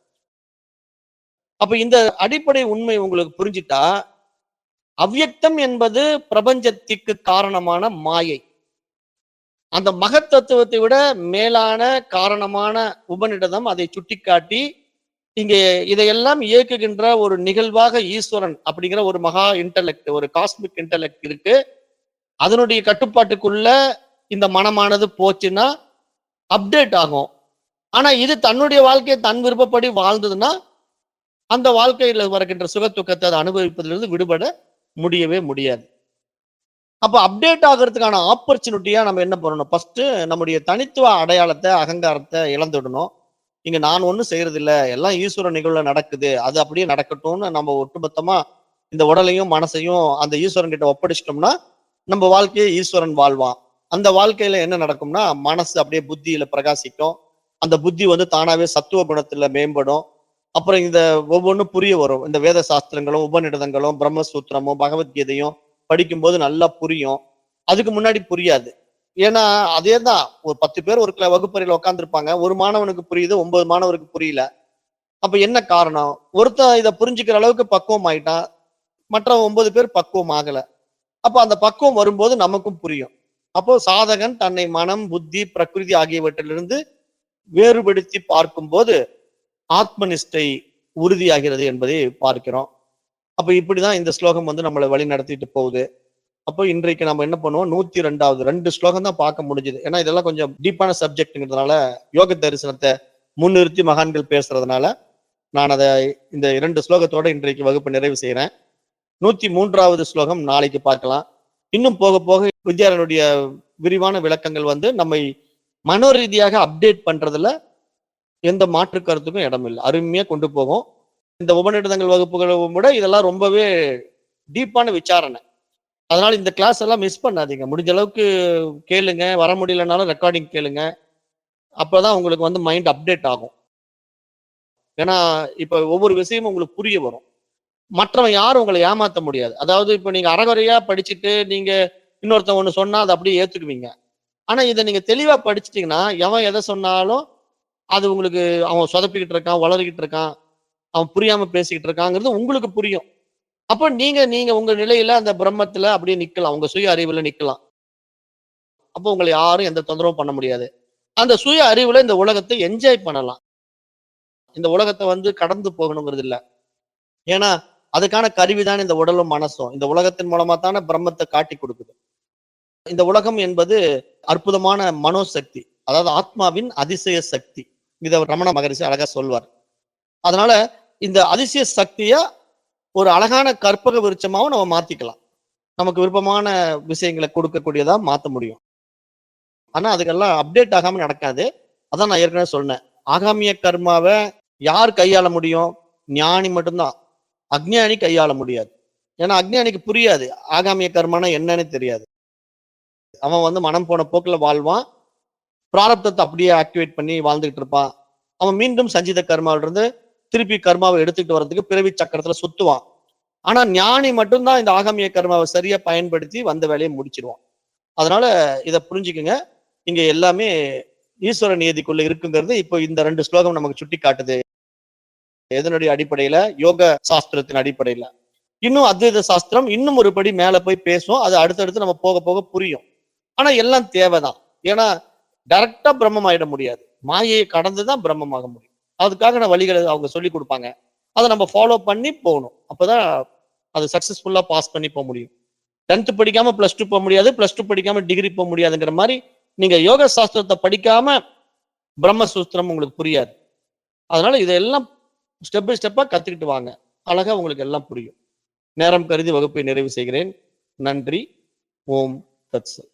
அப்ப இந்த அடிப்படை உண்மை உங்களுக்கு புரிஞ்சிட்டா, அவ்யக்தம் என்பது பிரபஞ்சத்திற்கு காரணமான மாயை. அந்த மகத்தத்துவத்தை விட மேலான காரணமான உபநிடதம் அதை சுட்டிக்காட்டி, இங்கே இதையெல்லாம் இயக்குகின்ற ஒரு நிகழ்வாக ஈஸ்வரன் அப்படிங்கிற ஒரு மகா இன்டலெக்ட், ஒரு காஸ்மிக் இன்டலெக்ட் இருக்கு. அதனுடைய கட்டுப்பாட்டுக்குள்ள இந்த மனமானது போச்சுன்னா அப்டேட் ஆகும். ஆனா இது தன்னுடைய வாழ்க்கையை தன் விருப்பப்படி வாழ்ந்ததுன்னா, அந்த வாழ்க்கையில வருகின்ற சுக துக்கத்தை அதை அனுபவிப்பதிலிருந்து விடுபட முடியவே முடியாது. அப்ப அப்டேட் ஆகுறதுக்கான ஆப்பர்ச்சுனிட்டியா நம்ம என்ன பண்ணணும்? ஃபர்ஸ்ட் நம்முடைய தனித்துவ அடையாளத்தை, அகங்காரத்தை இழந்துடணும். இங்க நான் ஒண்ணும் செய்யறது இல்ல. எல்லாம் ஈஸ்வர நிகழ்வுல நடக்குது. அது அப்படியே நடக்கட்டும்னு நம்ம ஒட்டுமொத்தமா இந்த உடலையும், மனசையும் அந்த ஈஸ்வரன் கிட்ட ஒப்படைச்சிட்டோம்னா, நம்ம வாழ்க்கையை ஈஸ்வரன் வாழ்வான். அந்த வாழ்க்கையில என்ன நடக்கும்னா, மனசு அப்படியே புத்தியில பிரகாசிக்கும். அந்த புத்தி வந்து தானாவே சத்துவ குணத்துல மேம்படும். அப்புறம் இந்த ஒவ்வொன்றும் புரிய வரும். இந்த வேத சாஸ்திரங்களும், உபநிடதங்களும், பிரம்மசூத்திரமும், பகவத்கீதையும் படிக்கும்போது நல்லா புரியும். அதுக்கு முன்னாடி புரியாது. ஏன்னா, அதேதான். ஒரு 10 பேர் ஒரு வகுப்பறையில உட்கார்ந்திருப்பாங்க. ஒரு மாணவனுக்கு புரியுது, 9 மாணவருக்கு புரியல. அப்ப என்ன காரணம்? ஒருத்தன் இத புரிஞ்சுக்கிற அளவுக்கு பக்குவம் ஆயிட்டான். மற்ற 9 பேர் பக்குவம் ஆகல. அப்ப அந்த பக்குவம் வரும்போது நமக்கும் புரியும். அப்போ சாதகன் தன்னை மனம், புத்தி, பிரகிருதி ஆகியவற்றிலிருந்து வேறுபடுத்தி பார்க்கும்போது ஆத்ம நிஷ்டை உறுதியாகிறது என்பதை பார்க்கிறோம். அப்ப இப்படிதான் இந்த ஸ்லோகம் வந்து நம்மளை வழி நடத்திட்டு போகுது. அப்போ இன்றைக்கு நம்ம என்ன பண்ணுவோம், 102வது 2 ஸ்லோகம் தான் பார்க்க முடிஞ்சுது. ஏன்னா இதெல்லாம் கொஞ்சம் டீப்பான சப்ஜெக்ட்ங்கிறதுனால, யோக தரிசனத்தை முன்னிறுத்தி மகான்கள் பேசுறதுனால நான் அதை இந்த 2 ஸ்லோகத்தோட இன்றைக்கு வகுப்பு நிறைவு செய்யறேன். 103வது ஸ்லோகம் நாளைக்கு பார்க்கலாம். இன்னும் போக போக வித்யாரண்யருடைய விரிவான விளக்கங்கள் வந்து நம்மை மனோரீதியாக அப்டேட் பண்றதுல எந்த மாற்று கருத்துக்கும் இடம் இல்லை. அருமையா கொண்டு போகும். இந்த உபநிடதங்கள் வகுப்புகளை விட இதெல்லாம் ரொம்பவே டீப்பான விசாரணை. அதனால இந்த கிளாஸ் எல்லாம் மிஸ் பண்ணாதீங்க. முடிஞ்ச அளவுக்கு கேளுங்க. வர முடியலனாலும் ரெக்கார்டிங் கேளுங்க. அப்பதான் உங்களுக்கு வந்து மைண்ட் அப்டேட் ஆகும். ஏன்னா இப்ப ஒவ்வொரு விஷயமும் உங்களுக்கு புரிய வரும். மற்றவன் யாரும் உங்களை ஏமாத்த முடியாது. அதாவது இப்ப நீங்க அறகுறையா படிச்சுட்டு நீங்க இன்னொருத்தன் ஒண்ணு சொன்னா அதை அப்படியே ஏத்துக்குவீங்க. ஆனா இதை நீங்க தெளிவா படிச்சிட்டீங்கன்னா, எவன் எதை சொன்னாலும் அது உங்களுக்கு அவன் சொதப்பிக்கிட்டு இருக்கான், வளரிக்கிட்டு இருக்கான், அவன் புரியாம பேசிக்கிட்டு இருக்காங்கிறது உங்களுக்கு புரியும். அப்ப நீங்க நீங்க உங்க நிலையில அந்த பிரம்மத்துல அப்படியே நிக்கலாம். உங்க சுய அறிவுல நிக்கலாம். அப்போ உங்களை யாரும் எந்த தொந்தரவும் பண்ண முடியாது. அந்த சுய அறிவுல இந்த உலகத்தை என்ஜாய் பண்ணலாம். இந்த உலகத்தை வந்து கடந்து போகணுங்கிறது இல்ல. ஏன்னா அதுக்கான கருவிதான் இந்த உடலும் மனசும். இந்த உலகத்தின் மூலமா தானே பிரம்மத்தை காட்டி கொடுக்குது. இந்த உலகம் என்பது அற்புதமான மனோசக்தி. அதாவது ஆத்மாவின் அதிசய சக்தி. இதை ரமண மகரிஷி அழகா சொல்வார். அதனால இந்த அதிசய சக்திய ஒரு அழகான கற்பக விருட்சமாவும் நம்ம மாத்திக்கலாம். நமக்கு விருப்பமான விஷயங்களை கொடுக்கக்கூடியதா மாத்த முடியும். ஆனா அதுக்கெல்லாம் அப்டேட் ஆகாம நடக்காது. அதான் நான் ஏற்கனவே சொன்னேன். ஆகாமிய கர்மாவை யார் கையாள முடியும்? ஞானி மட்டும்தான். அக்ஞானி கையாள முடியாது. ஏன்னா அக்ஞானிக்கு புரியாது. ஆகாமிய கர்மானா என்னன்னு தெரியாது. அவன் வந்து மனம் போன போக்குல வாழ்வான், பிராரப்தத்தை அப்படியே ஆக்டிவேட் பண்ணி வாழ்ந்துகிட்டு இருப்பான். அவன் மீண்டும் சஞ்சித கர்மாவில இருந்து திருப்பி கர்மாவை எடுத்துட்டு வர்றதுக்கு பிறவி சக்கரத்துல சுத்துவான். ஆனா ஞானி மட்டும்தான் இந்த ஆகமிய கர்மாவை சரியா பயன்படுத்தி வந்த வேலையை முடிச்சிருவான். அதனால இதை புரிஞ்சுக்குங்க. இங்க எல்லாமே ஈஸ்வர நியதிக்குள்ள இருக்குங்கிறது இப்போ இந்த 2 ஸ்லோகம் நமக்கு சுட்டி காட்டுது. எதனுடைய அடிப்படையில? யோக சாஸ்திரத்தின் அடிப்படையில. இன்னும் அத்வைத சாஸ்திரம் இன்னும் ஒரு படி மேல போய் பேசும். அது அடுத்தடுத்து நம்ம போக போக புரியும். ஆனா எல்லாம் தேவைதான். ஏன்னா டைரக்டா பிரம்மம் ஆயிட முடியாது. மாயையை கடந்துதான் பிரம்மமாக முடியும். அதுக்காக வழிகளை அவங்க சொல்லி கொடுப்பாங்க. அதை நம்ம ஃபாலோ பண்ணி போகணும். அப்பதான் அது சக்சஸ்ஃபுல்லா பாஸ் பண்ணி போக முடியும். 10th படிக்காம +2 போக முடியாது, +2 படிக்காம டிகிரி போக முடியாதுங்கிற மாதிரி நீங்க யோக சாஸ்திரத்தை படிக்காம பிரம்மசூத்திரம் உங்களுக்கு புரியாது. அதனால இதெல்லாம் ஸ்டெப் பை ஸ்டெப்பா கத்துக்கிட்டு வாங்க. அழகா உங்களுக்கு எல்லாம் புரியும். நேரம் கருதி வகுப்பை நிறைவு செய்கிறேன். நன்றி. ஓம் தத்சத்.